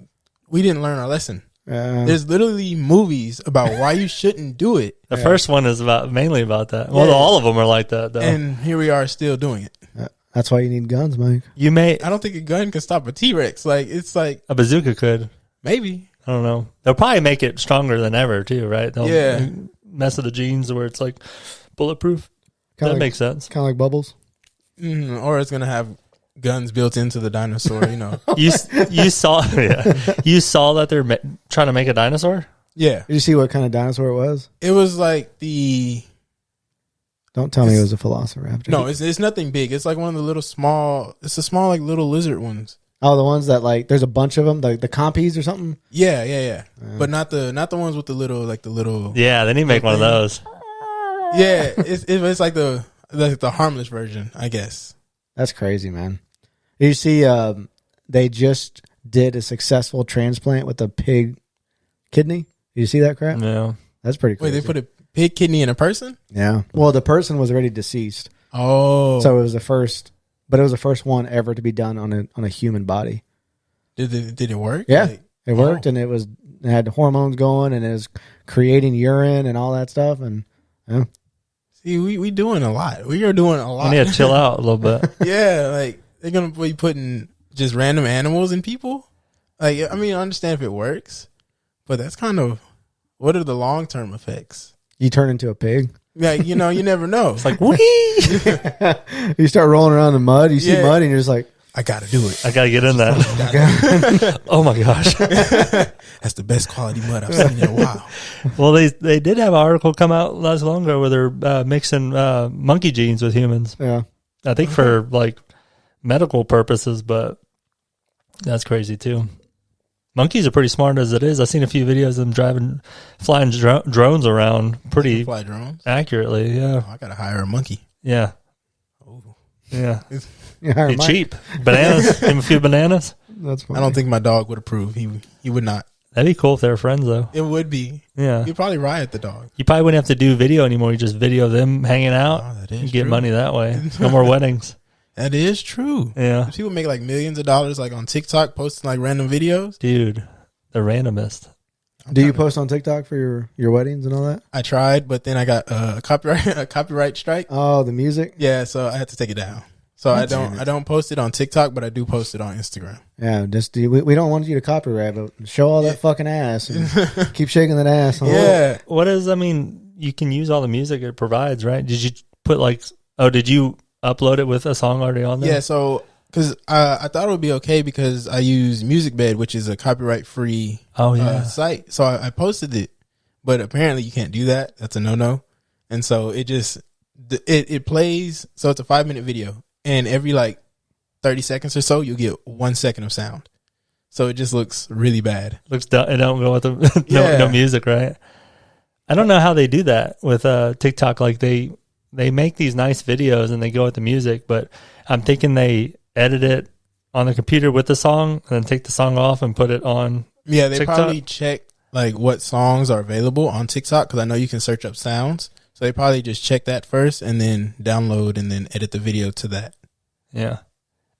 we didn't learn our lesson. There's literally movies about why you shouldn't do it. The first one is mainly about that. Well, all of them are like that, though. And here we are still doing it. That's why you need guns, Mike. I don't think a gun can stop a T-Rex. Like, it's like a bazooka could. Maybe. I don't know. They'll probably make it stronger than ever, too, right? They'll mess with the genes where it's like bulletproof. That makes sense. Kind of like Bubbles. Or it's going to have guns built into the dinosaur, you know. you saw that they're trying to make a dinosaur? Yeah. Did you see what kind of dinosaur it was? It was like the... Don't tell me it was a velociraptor. No, it's nothing big. It's like one of the little small... It's the small like little lizard ones. Oh, the ones that like... There's a bunch of them. The compies or something? Yeah. But not the ones with the little... Yeah, they need to make one of those. Yeah, it's like the harmless version, I guess. That's crazy, man. You see, they just did a successful transplant with a pig kidney. Did you see that crap? No. That's pretty crazy. Wait, they put a pig kidney in a person? Yeah. Well, the person was already deceased. Oh. So it was the first one ever to be done on a human body. Did it work? Yeah. It worked, and it had hormones going, and it was creating urine and all that stuff. And yeah. See, we doing a lot. We are doing a lot. We need to chill out a little bit. Yeah, like they're gonna be putting just random animals in people. Like, I mean, I understand if it works, but that's kind of what are the long term effects? You turn into a pig. Yeah, you know, you never know. It's like, whee! You start rolling around in mud. You see mud, and you're just like, I gotta do it. I gotta get in that. Oh my gosh. That's the best quality mud I've seen in a while. Well, they did have an article come out not long ago where they're mixing monkey genes with humans. Yeah. I think for like medical purposes, but that's crazy too. Monkeys are pretty smart as it is. I've seen a few videos of them flying drones around pretty fly drones accurately. Yeah. Oh, I gotta hire a monkey. Yeah. Oh. Yeah. Yeah, It's cheap. Bananas. Give him a few bananas. That's funny. I don't think my dog would approve. He would not. That'd be cool if they were friends, though. It would be. Yeah. You'd probably riot the dog. You probably wouldn't have to do video anymore. You just video them hanging out. Oh, that is You get true. money that way. No more weddings. That is true. Yeah. People make like millions of dollars like on TikTok posting like random videos. Dude, the randomest. Do you post on TikTok for your weddings and all that? I tried, but then I got a copyright strike. Oh, the music? Yeah, so I had to take it down. So I don't post it on TikTok, but I do post it on Instagram. Yeah, we don't want you to copyright, but show all that fucking ass and keep shaking that ass. Huh? Yeah. You can use all the music it provides, right? Did you put did you upload it with a song already on there? Yeah, so because I thought it would be okay because I use MusicBed, which is a copyright-free site. So I posted it, but apparently you can't do that. That's a no-no. And so it plays. So it's a 5-minute video, and every like 30 seconds or so, you'll get 1 second of sound. So it just looks really bad. It don't go with the no music, right? I don't know how they do that with TikTok. Like they make these nice videos and they go with the music, but I'm thinking they edit it on the computer with the song and then take the song off and put it on. Yeah, they TikTok. probably check like what songs are available on TikTok because I know you can search up sounds. So they probably just check that first and then download and then edit the video to that. Yeah.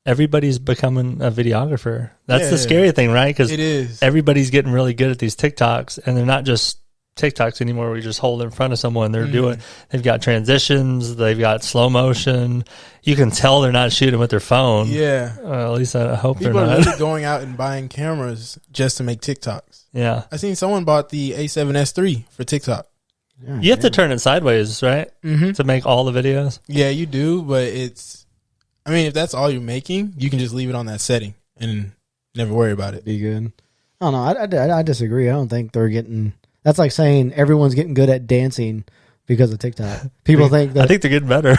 Everybody's becoming a videographer. That's the scary thing, right? Because it is. Everybody's getting really good at these TikToks, and they're not just TikToks anymore where you just hold in front of someone. They've got transitions, they've got slow motion. You can tell they're not shooting with their phone. Yeah. At least I hope People they're not. are really going out and buying cameras just to make TikToks. Yeah. I seen someone bought the A7S III for TikTok. Yeah, You have to turn it sideways, right? Mm-hmm. To make all the videos. Yeah, you do, but if that's all you're making, you can just leave it on that setting and never worry about it. Be good. I don't know. I disagree. I don't think they're getting... That's like saying everyone's getting good at dancing because of TikTok. People think that... I think they're getting better.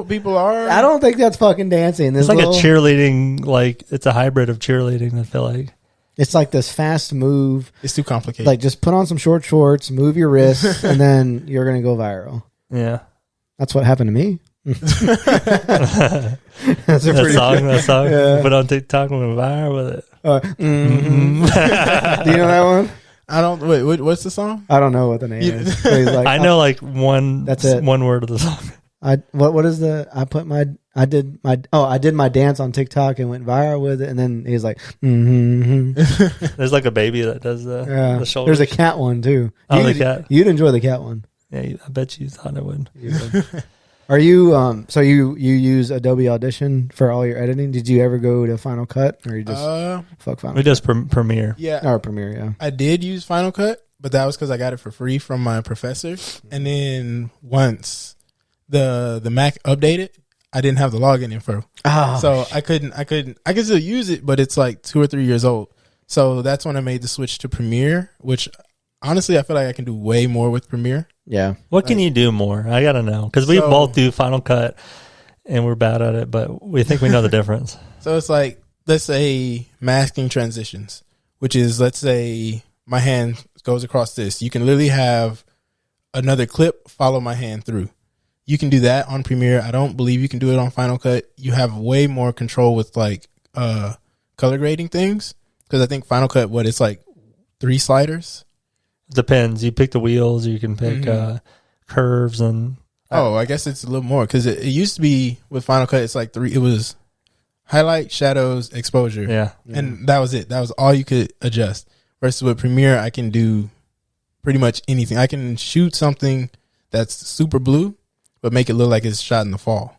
People are. I don't think that's fucking dancing. It's like a cheerleading, it's a hybrid of cheerleading, I feel like. It's like this fast move. It's too complicated. Like just put on some short shorts, move your wrists, and then you're gonna go viral. Yeah. That's what happened to me. That's a that song. Yeah. Put on TikTok and went viral with it. Do you know that one? I don't. Wait, what's the song? I don't know what the name is. But he's like, I know like one. That's it. One word of the song. What is the? I did my dance on TikTok and went viral with it, and then he's like, There's like a baby that does the shoulders. There's a cat one too. Oh, the cat. You'd enjoy the cat one. Yeah, I bet you thought I would. Are you so you use Adobe Audition for all your editing? Did you ever go to Final Cut, or you just fuck Final We Cut? just Premiere. Yeah, Or Premiere, yeah. I did use Final Cut, but that was because I got it for free from my professor. And then once the Mac updated, I didn't have the login info, so I could still use it, but it's like 2 or 3 years old. So that's when I made the switch to Premiere, which honestly I feel like I can do way more with Premiere. Yeah. What can you do more? I gotta know because we both do Final Cut, and we're bad at it, but we think we know the difference. So it's like, let's say masking transitions, which is, let's say my hand goes across this. You can literally have another clip follow my hand through. You can do that on Premiere. I don't believe you can do it on Final Cut. You have way more control with like color grading things, because I think Final Cut, it's like 3 sliders. Depends. You pick the wheels. You can pick curves and. I guess it's a little more, because it used to be with Final Cut. It's like 3. It was highlight, shadows, exposure. Yeah, and that was it. That was all you could adjust. Versus with Premiere, I can do pretty much anything. I can shoot something that's super blue, but make it look like it's shot in the fall.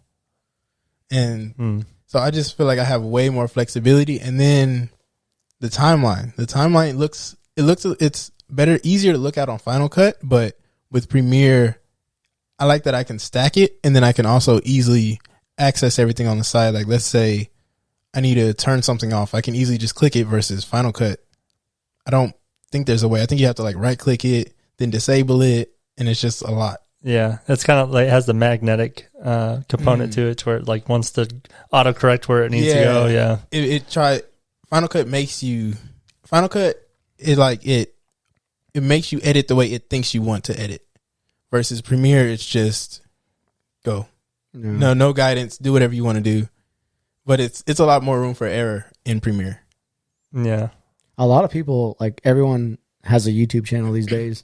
And so I just feel like I have way more flexibility. And then the timeline. It's better, easier to look at on Final Cut, but with Premiere, I like that I can stack it, and then I can also easily access everything on the side. Like, let's say I need to turn something off, I can easily just click it, versus Final Cut, I don't think there's a way. I think you have to like right click it, then disable it, and it's just a lot. Yeah, it's kind of like, it has the magnetic component to it, to where it like wants to autocorrect where it needs to go. Yeah, Final Cut makes you. Final Cut is like it makes you edit the way it thinks you want to edit. Versus Premiere, it's just go. No guidance. Do whatever you want to do. But it's a lot more room for error in Premiere. Yeah, a lot of people, like everyone has a YouTube channel these days,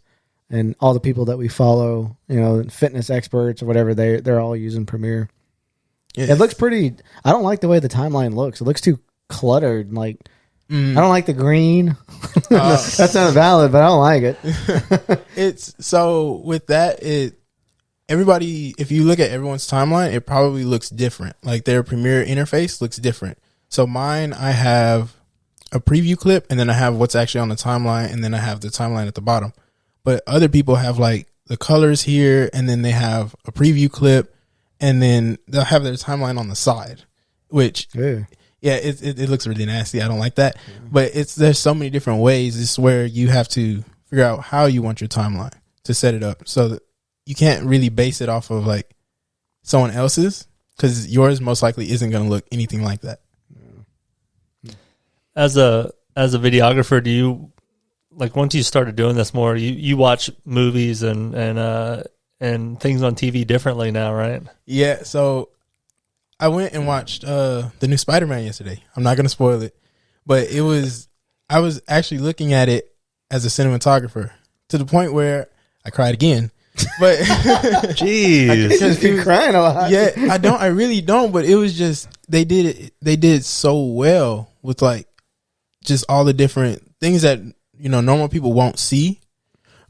and all the people that we follow, fitness experts or whatever, they're all using Premiere. Yeah. It looks pretty. I don't like the way the timeline looks. It looks too cluttered. Like I don't like the green. That's not valid, but I don't like it. It's so with that, everybody, if you look at everyone's timeline, it probably looks different. Like their Premiere interface looks different. So mine, I have a preview clip, and then I have what's actually on the timeline, and then I have the timeline at the bottom. But other people have like the colors here, and then they have a preview clip, and then they'll have their timeline on the side, which it looks really nasty. I don't like that. Yeah. But there's so many different ways. It's where you have to figure out how you want your timeline to set it up, so that you can't really base it off of like someone else's, because yours most likely isn't going to look anything like that. As a videographer, do you, like, once you started doing this more, you watch movies and things on TV differently now, right? Yeah. So I went and watched the new Spider-Man yesterday. I'm not going to spoil it, but I was actually looking at it as a cinematographer, to the point where I cried again. But jeez, because you're crying a lot. Yeah, I really don't. But it was just, they did so well with like just all the different things that normal people won't see.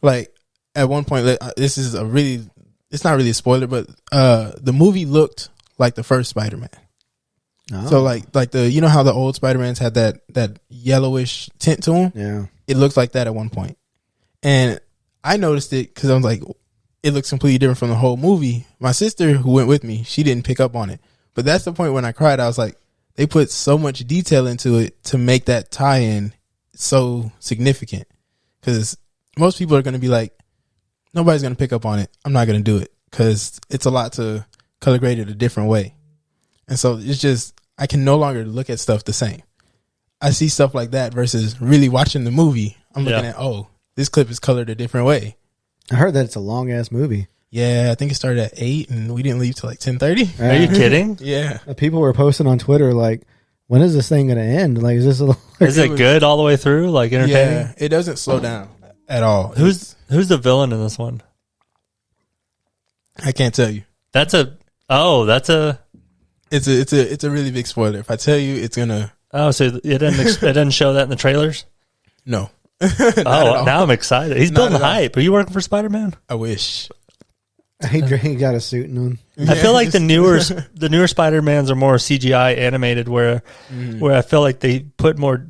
Like at one point, this is it's not really a spoiler, but the movie looked like the first Spider-Man. Oh. So like the how the old Spider-Mans had that yellowish tint to them. Yeah, it looked like that at one point, and I noticed it because I was like, it looks completely different from the whole movie. My sister, who went with me, she didn't pick up on it, but that's the point when I cried. I was like, they put so much detail into it to make that tie-in so significant, because most people are going to be like, nobody's going to pick up on it. I'm not going to do it because it's a lot to color grade it a different way. And so it's just, I can no longer look at stuff the same. I see stuff like that versus really watching the movie. I'm looking at, this clip is colored a different way. I heard that it's a long ass movie. Yeah, I think it started at 8 and we didn't leave till like 10:30. Are you kidding? Yeah. People were posting on Twitter like, when is this thing going to end? Like, is this is it good all the way through? Like entertaining? Yeah, it doesn't slow down at all. Who's the villain in this one? I can't tell you. It's a really big spoiler. If I tell you, it's gonna. Oh, so it didn't show that in the trailers? No. Now I'm excited. He's building hype. Are you working for Spider-Man? I wish. He got a suit on. I feel like the newer Spider-Mans are more CGI animated, where I feel like they put more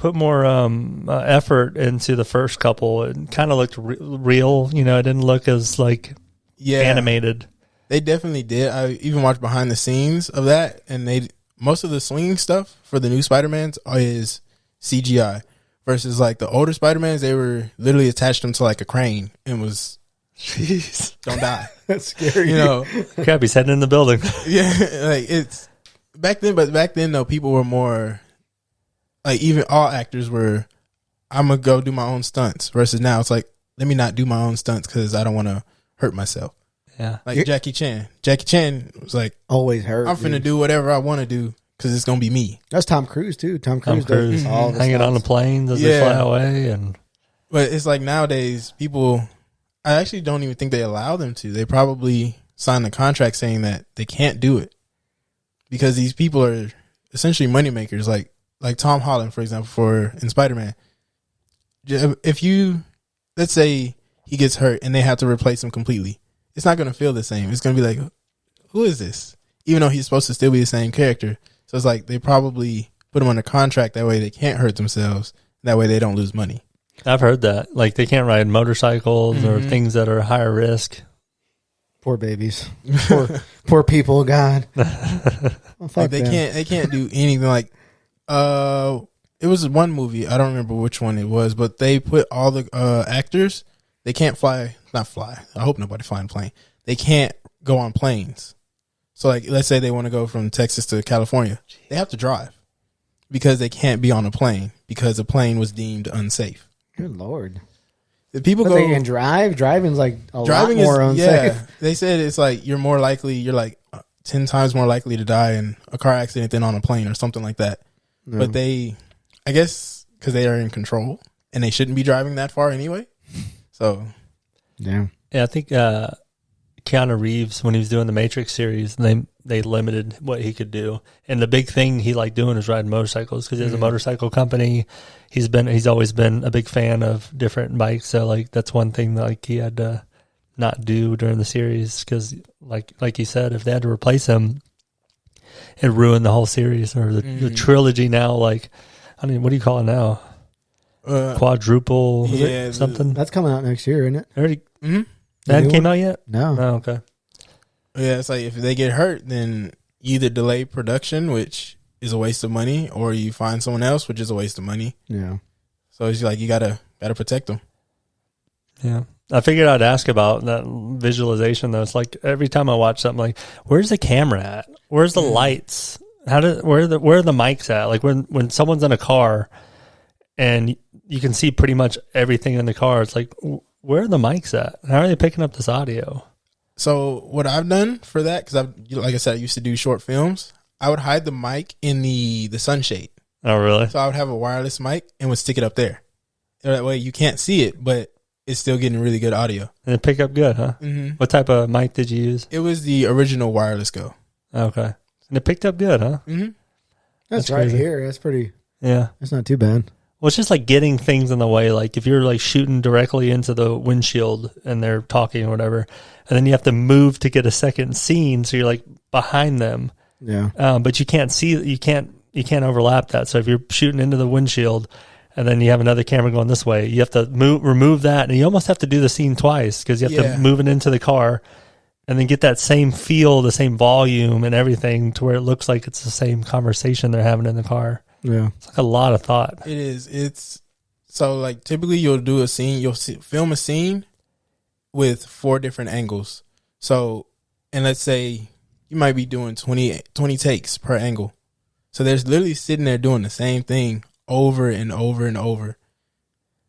effort into the first couple. It kind of looked real. It didn't look as like animated. They definitely did. I even watched behind the scenes of that, and most of the swinging stuff for the new Spider-Mans is CGI versus like the older Spider-Mans. They were literally attached them to like a crane and was. Jeez, don't die. That's scary. Crap, he's heading in the building. Yeah, like it's back then. But back then, though, people were more like even all actors were. I'm gonna go do my own stunts. Versus now, it's like let me not do my own stunts because I don't want to hurt myself. Yeah, like Jackie Chan. Jackie Chan was like always hurt. I'm finna do whatever I want to do because it's gonna be me. That's Tom Cruise too. Tom Cruise does all the hanging on the planes as they fly away, but it's like nowadays people. I actually don't even think they allow them to. They probably signed a contract saying that they can't do it because these people are essentially moneymakers. Like Tom Holland, for example, in Spider-Man. If let's say he gets hurt and they have to replace him completely, it's not going to feel the same. It's going to be like, who is this? Even though he's supposed to still be the same character. So it's like they probably put him on a contract that way they can't hurt themselves. That way they don't lose money. I've heard that. Like they can't ride motorcycles or things that are higher risk. Poor babies. Poor people, God. Like they can't do anything like it was one movie, I don't remember which one it was, but they put all the actors, they can't not fly. I hope nobody flying a plane. They can't go on planes. So like let's say they want to go from Texas to California. They have to drive because they can't be on a plane because the plane was deemed unsafe. Good Lord. People they can drive. Driving's like driving lot more unsafe. Yeah, they said it's like you're like 10 times more likely to die in a car accident than on a plane or something like that. Yeah. But I guess because they are in control and they shouldn't be driving that far anyway. So, yeah, I think Keanu Reeves, when he was doing the Matrix series, they limited what he could do, and the big thing he liked doing is riding motorcycles because he has a motorcycle company. He's always been a big fan of different bikes, so like that's one thing that like he had to not do during the series because like you said, if they had to replace him, it ruined the whole series or the trilogy. Now, like I mean, what do you call it now? Quadruple, something that's coming out next year, isn't it? Already. That came out yet? No. Oh, okay. Yeah, it's like if they get hurt, then you either delay production, which is a waste of money, or you find someone else, which is a waste of money. Yeah. So it's like you gotta protect them. Yeah, I figured I'd ask about that visualization though. It's like every time I watch something, like where's the camera at? Where's the lights? Where are the mics at? Like when someone's in a car and you can see pretty much everything in the car, it's like where are the mics at? How are they picking up this audio? So what I've done for that, because like I said, I used to do short films. I would hide the mic in the sunshade. Oh, really? So I would have a wireless mic and would stick it up there. That way you can't see it, but it's still getting really good audio. And it picked up good, huh? Mm-hmm. What type of mic did you use? It was the original wireless Go. Okay. And it picked up good, huh? Mm-hmm. That's right crazy. Here. That's pretty. Yeah. That's not too bad. Well, it's just like getting things in the way. Like if you're like shooting directly into the windshield and they're talking or whatever, and then you have to move to get a second scene, so you're like behind them. Yeah. But you can't see. You can't overlap that. So if you're shooting into the windshield, and then you have another camera going this way, you have to remove that, and you almost have to do the scene twice because you have to move it into the car, and then get that same feel, the same volume, and everything to where it looks like it's the same conversation they're having in the car. Yeah, it's like a lot of thought. It is. It's so like typically you'll do a scene, film a scene with 4 different angles. So, and let's say you might be doing 20 takes per angle. So they're literally sitting there doing the same thing over and over and over.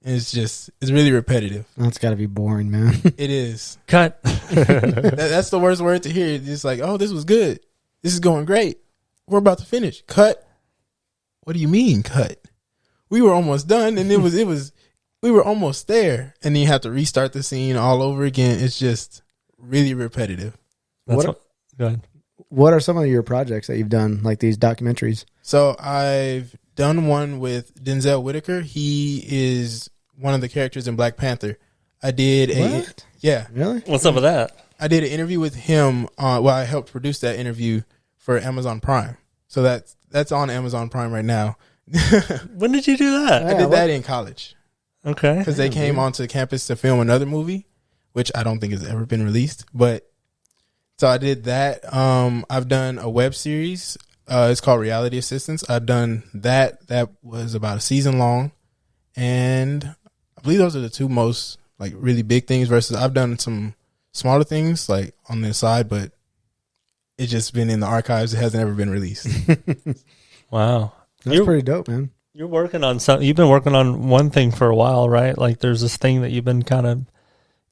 And it's really repetitive. That's got to be boring, man. It is. Cut. That's the worst word to hear. It's just like, oh, this was good. This is going great. We're about to finish. Cut. What do you mean cut? We were almost done, and we were almost there, and then you have to restart the scene all over again. It's just really repetitive. Go ahead. What are some of your projects that you've done, like these documentaries? So I've done one with Denzel Whitaker. He is one of the characters in Black Panther. I did What? Yeah. Really? What's up with that? I did an interview with him. I helped produce that interview for Amazon Prime. So that's on Amazon Prime right now. When did you do that? I did that in college Okay. because they came onto campus to film another movie, which I don't think has ever been released. But so I did that. I've done a web series. It's called Reality Assistance. I've done that. That was about a season long, and I believe those are the two most like really big things. Versus I've done some smaller things like on the side, but it's just been in the archives. It hasn't ever been released. Wow. That's pretty dope, man. You're working on something. You've been working on one thing for a while, right? Like there's this thing that you've been kind of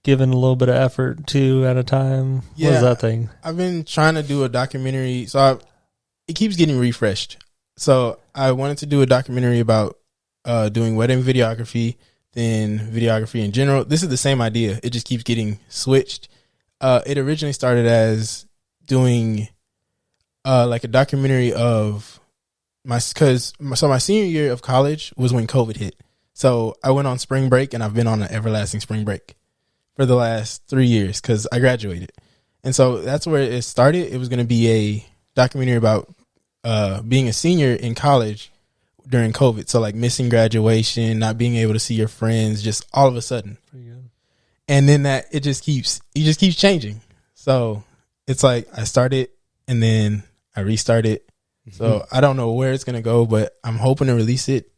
giving a little bit of effort to at a time. Yeah. What is that thing? I've been trying to do a documentary. So it keeps getting refreshed. So I wanted to do a documentary about doing wedding videography, then videography in general. This is the same idea. It just keeps getting switched. It originally started as doing like a documentary of my senior year of college was when COVID hit. So I went on spring break, and I've been on an everlasting spring break for the last 3 years because I graduated. And so that's where it started. It was going to be a documentary about being a senior in college during COVID. So like missing graduation, not being able to see your friends, just all of a sudden. Pretty good. And then it just keeps changing. So it's like I started and then I restarted. So I don't know where it's going to go, but I'm hoping to release it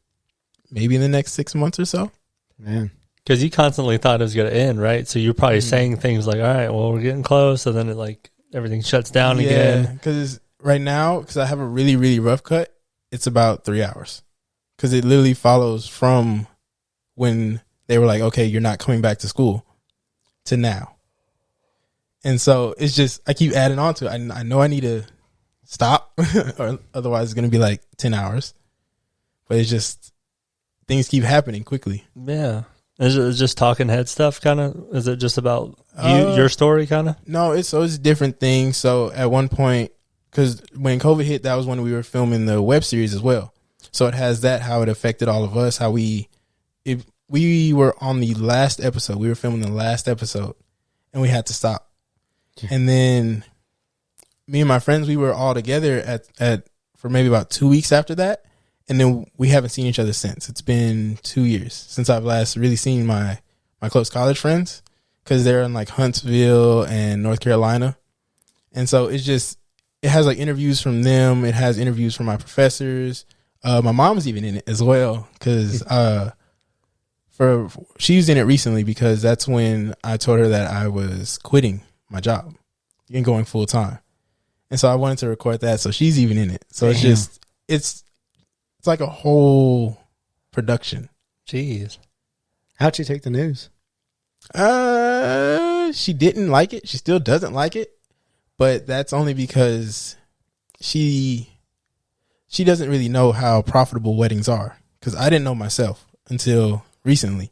maybe in the next 6 months or so. Man. Because you constantly thought it was going to end, right? So you're probably saying things like, all right, well, we're getting close. And then it like everything shuts down again. Because right now, because I have a really, really rough cut, it's about 3 hours. Because it literally follows from when they were like, okay, you're not coming back to school to now. And so it's just, I keep adding on to it. I know I need to stop or otherwise it's going to be like 10 hours. But it's just, things keep happening quickly. Yeah. Is it just talking head stuff kind of? Is it just about your story kind of? No, it's different things. So at one point, because when COVID hit, that was when we were filming the web series as well. So it has that, how it affected all of us, how we were on the last episode. We were filming the last episode and we had to stop. And then me and my friends, we were all together at for maybe about 2 weeks after that. And then we haven't seen each other since. It's been 2 years since I've last really seen my close college friends because they're in like Huntsville and North Carolina. And so it has like interviews from them. It has interviews from my professors. My mom's even in it as well because she's in it recently because that's when I told her that I was quitting my job and going full time. And so I wanted to record that. So she's even in it. So it's like a whole production. Jeez. How'd she take the news? She didn't like it. She still doesn't like it. But that's only because she doesn't really know how profitable weddings are. Because I didn't know myself until recently.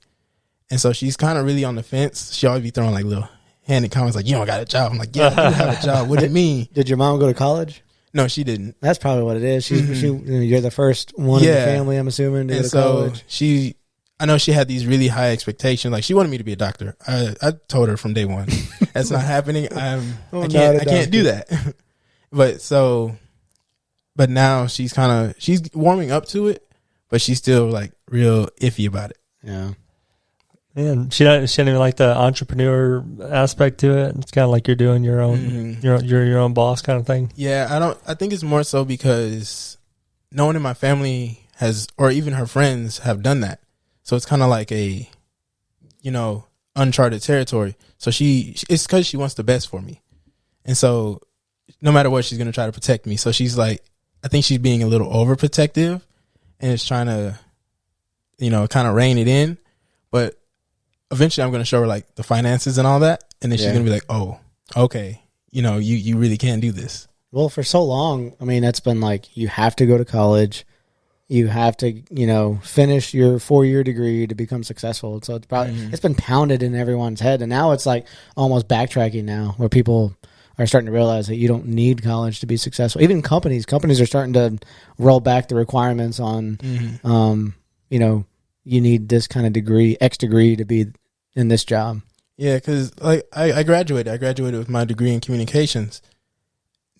And so she's kind of really on the fence. She always be throwing like little handed comments like, you don't got a job. I'm like, yeah, I do have a job. What do you mean? Did your mom go to college? No, she didn't. That's probably what it is. You're the first one in the family, I'm assuming, to go to college. I know she had these really high expectations. Like she wanted me to be a doctor. I told her from day one, that's not happening. I can't do that. But now she's warming up to it, but she's still like real iffy about it. Yeah. And she didn't even like the entrepreneur aspect to it. It's kind of like you're doing your own, you're your own boss kind of thing. Yeah, I think it's more so because no one in my family has, or even her friends have done that. So it's kind of like a, uncharted territory. So it's because she wants the best for me. And so no matter what, she's going to try to protect me. So she's like, I think she's being a little overprotective and is trying to, kind of rein it in. But eventually I'm going to show her like the finances and all that. And then she's going to be like, oh, okay. You really can do this. Well, for so long, I mean, it's been like, you have to go to college. You have to, finish your 4-year degree to become successful. So it's probably, it's been pounded in everyone's head. And now it's like almost backtracking now, where people are starting to realize that you don't need college to be successful. Even companies are starting to roll back the requirements on, you need this kind of degree, X degree, to be in this job. Yeah, because like I graduated. I graduated with my degree in communications.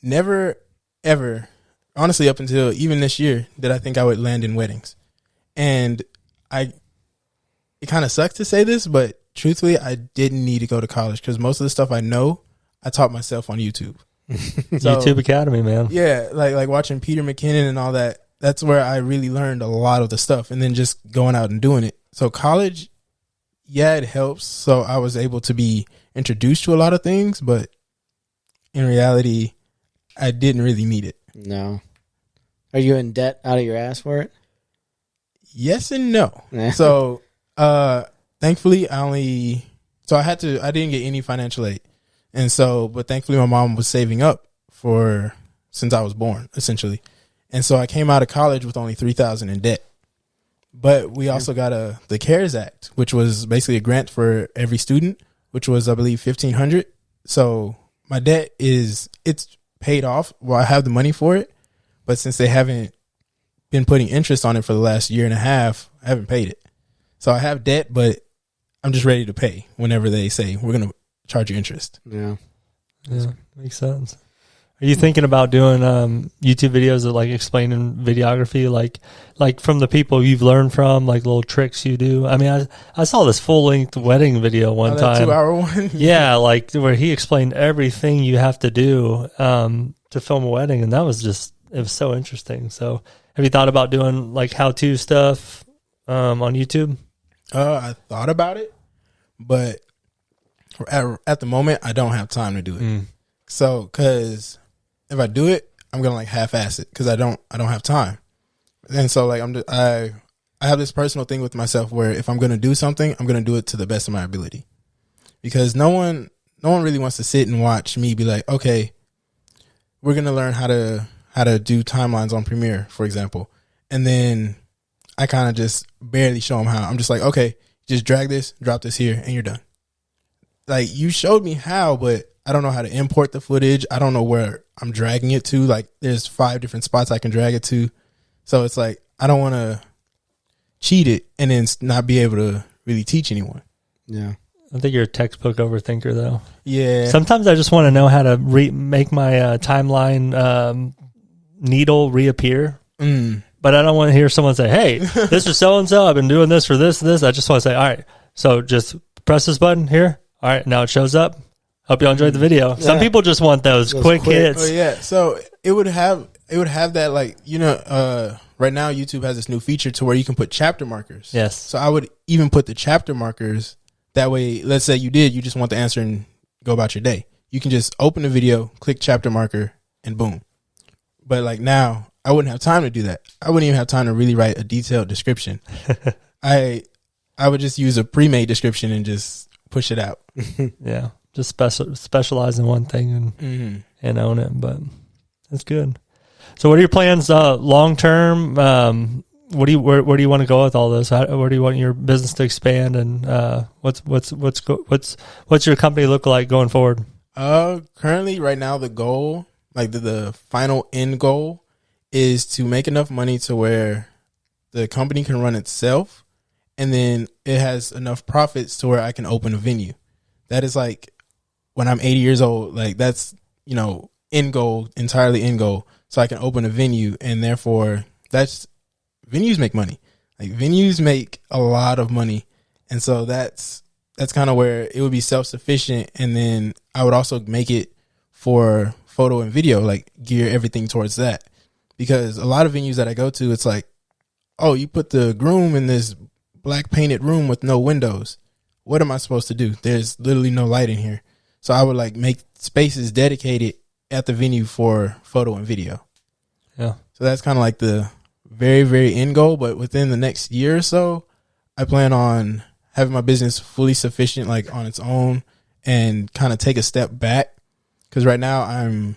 Never, ever, honestly, up until even this year, did I think I would land in weddings. And it kind of sucks to say this, but truthfully, I didn't need to go to college because most of the stuff I know, I taught myself on YouTube. So, YouTube Academy, man. Yeah, like watching Peter McKinnon and all that. That's where I really learned a lot of the stuff, and then just going out and doing it. So college, yeah, it helps. So I was able to be introduced to a lot of things, but in reality, I didn't really need it. No. Are you in debt out of your ass for it? Yes and no. So, thankfully, I didn't get any financial aid. And so, but thankfully my mom was saving up since I was born, essentially. And so I came out of college with only $3,000 in debt. But we also got the CARES Act, which was basically a grant for every student, which was, I believe, $1,500. So my debt it's paid off. Well, I have the money for it, but since they haven't been putting interest on it for the last year and a half, I haven't paid it. So I have debt, but I'm just ready to pay whenever they say we're going to charge you interest. Yeah. Makes sense. Are you thinking about doing YouTube videos that like explaining videography, like from the people you've learned from, like little tricks you do? I mean, I saw this full length wedding video one time. 2-hour one. Yeah, like where he explained everything you have to do to film a wedding, and it was so interesting. So, have you thought about doing like how-to stuff on YouTube? I thought about it, but at the moment, I don't have time to do it. So, because if I do it, I'm gonna like half-ass it because I don't have time. And so like I have this personal thing with myself where if I'm gonna do something, I'm gonna do it to the best of my ability. Because no one really wants to sit and watch me be like, okay, we're gonna learn how to do timelines on Premiere, for example, and then I kind of just barely show them how. I'm just like, okay, just drag this, drop this here, and you're done. Like, you showed me how, but I don't know how to import the footage. I don't know where I'm dragging it to. Like, there's 5 different spots I can drag it to. So it's like, I don't want to cheat it and then not be able to really teach anyone. Yeah. I think you're a textbook overthinker, though. Yeah. Sometimes I just want to know how to make my timeline needle reappear. But I don't want to hear someone say, hey, this is so-and-so. I've been doing this for this. I just want to say, all right, so just press this button here. All right, now it shows up. Hope you enjoyed the video. Yeah. Some people just want those quick hits. Oh, yeah. So it would have that, like, right now YouTube has this new feature to where you can put chapter markers. Yes. So I would even put the chapter markers. That way, let's say you just want the answer and go about your day. You can just open the video, click chapter marker, and boom. But like now, I wouldn't have time to do that. I wouldn't even have time to really write a detailed description. I would just use a pre-made description and just push it out. Yeah. Just specialize in one thing and own it, but that's good. So, what are your plans long term? Where do you want to go with all this? Where do you want your business to expand? And what's your company look like going forward? Currently, right now, the goal, like the final end goal, is to make enough money to where the company can run itself, and then it has enough profits to where I can open a venue. That is like, when I'm 80 years old, like that's, end goal, entirely end goal. So I can open a venue, and therefore venues make money. Like, venues make a lot of money. And so that's kind of where it would be self-sufficient. And then I would also make it for photo and video, like gear everything towards that. Because a lot of venues that I go to, it's like, oh, you put the groom in this black painted room with no windows. What am I supposed to do? There's literally no light in here. So I would like make spaces dedicated at the venue for photo and video. Yeah. So that's kind of like the very, very end goal. But within the next year or so, I plan on having my business fully sufficient, like on its own, and kind of take a step back. Because right now I'm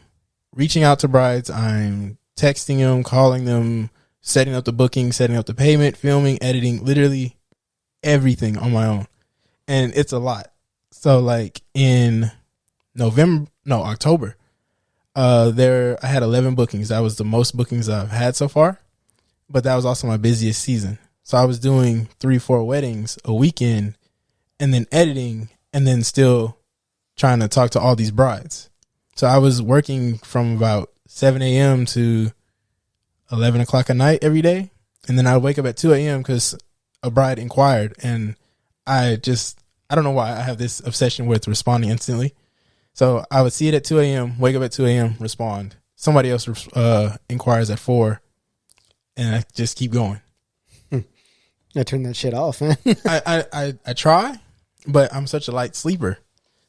reaching out to brides. I'm texting them, calling them, setting up the booking, setting up the payment, filming, editing, literally everything on my own. And it's a lot. So like in October, I had 11 bookings. That was the most bookings I've had so far, but that was also my busiest season. So I was doing 3-4 weddings a weekend and then editing and then still trying to talk to all these brides. So I was working from about 7 a.m. to 11 o'clock at night every day. And then I would wake up at 2 a.m. because a bride inquired. And I don't know why I have this obsession with responding instantly. So I would see it at 2 a.m., wake up at 2 a.m., respond. Somebody else inquires at 4, and I just keep going. I turn that shit off, man. I try, but I'm such a light sleeper.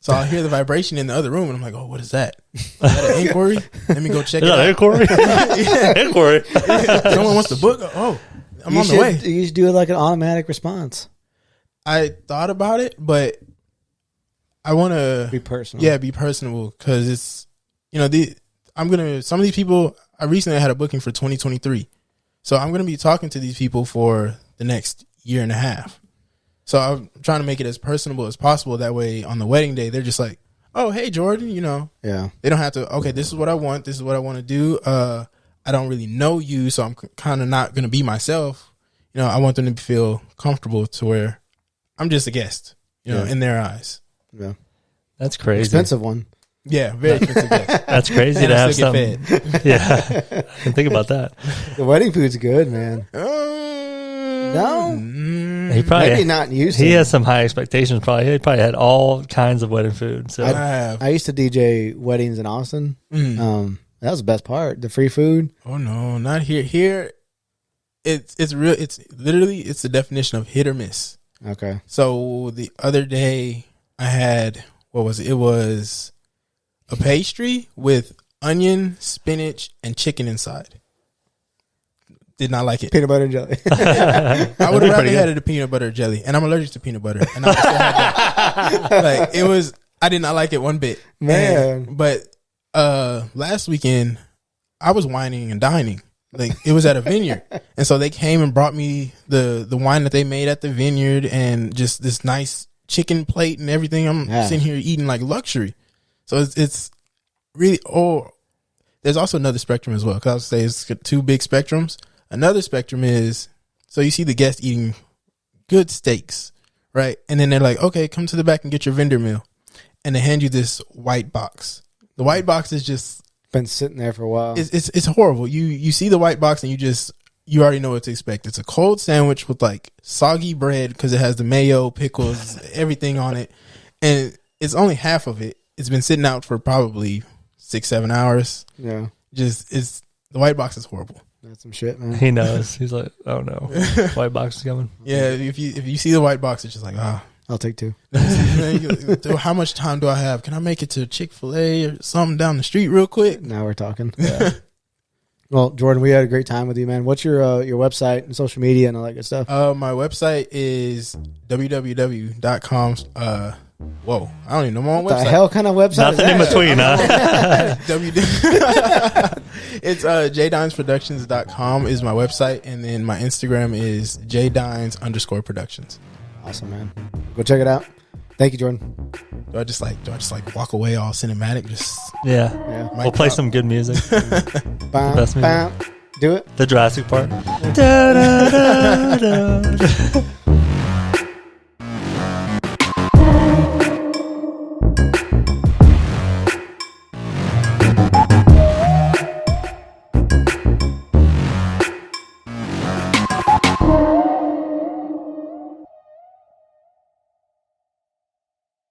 So I'll hear the vibration in the other room, and I'm like, oh, what is that? Is that an inquiry? Let me go check it out. Inquiry? Inquiry. Someone wants to book? Oh, I'm on the way. You should do it like an automatic response. I thought about it, but I want to be personal. Yeah, be personable, because it's, some of these people, I recently had a booking for 2023. So I'm going to be talking to these people for the next year and a half. So I'm trying to make it as personable as possible. That way on the wedding day, they're just like, oh, hey, Jordan, Yeah. They don't have to, okay, this is what I want. This is what I want to do. I don't really know you, so I'm kind of not going to be myself. I want them to feel comfortable to where I'm just a guest, in their eyes. Yeah. That's crazy. Expensive one. Yeah, very expensive guest. That's crazy And to I have still some. get Yeah. I didn't think about that. The wedding food's good, man. No? He probably Maybe not used to. He has some high expectations. He probably had all kinds of wedding food. So I used to DJ weddings in Austin. That was the best part. The free food. Oh no, not here. Here, it's real. It's literally the definition of hit or miss. Okay. So the other day I had, what was it? It was a pastry with onion, spinach, and chicken inside. Did not like it. Peanut butter and jelly. I would have rather had it a peanut butter jelly, and I'm allergic to peanut butter. And I still had that. I did not like it one bit, man. But last weekend I was whining and dining. Like, it was at a vineyard, and so they came and brought me the wine that they made at the vineyard, and just this nice chicken plate and everything. I'm sitting here eating like luxury. So it's really. Oh, there's also another spectrum as well, because I would say it's two big spectrums. Another spectrum is, so you see the guest eating good steaks, right? And then they're like, okay, come to the back and get your vendor meal, and they hand you this white box. The white box is just been sitting there for a while. It's horrible. You see the white box and you already know what to expect. It's a cold sandwich with like soggy bread because it has the mayo, pickles, everything on it, and it's only half of it. It's been sitting out for probably 6-7 hours. Yeah, the white box is horrible. That's some shit, man. he knows. He's like, oh no, white box is coming. Yeah, if you see the white box, it's just like, I'll take 2. How much time do I have? Can I make it to Chick-fil-A or something down the street real quick? Now we're talking. Yeah. Well, Jordan, we had a great time with you, man. What's your website and social media and all that good stuff? My website is www.com. Whoa, I don't even know my own website. The hell kind of website? Nothing in between, huh? It's jdynesproductions.com is my website, and then my Instagram is jdynes_productions. Awesome, man. Go check it out. Thank you, Jordan. Do I just walk away all cinematic? Yeah. We'll play some good music. Bam, best music. bam. Do it. The Jurassic Park. Da, da, da, da.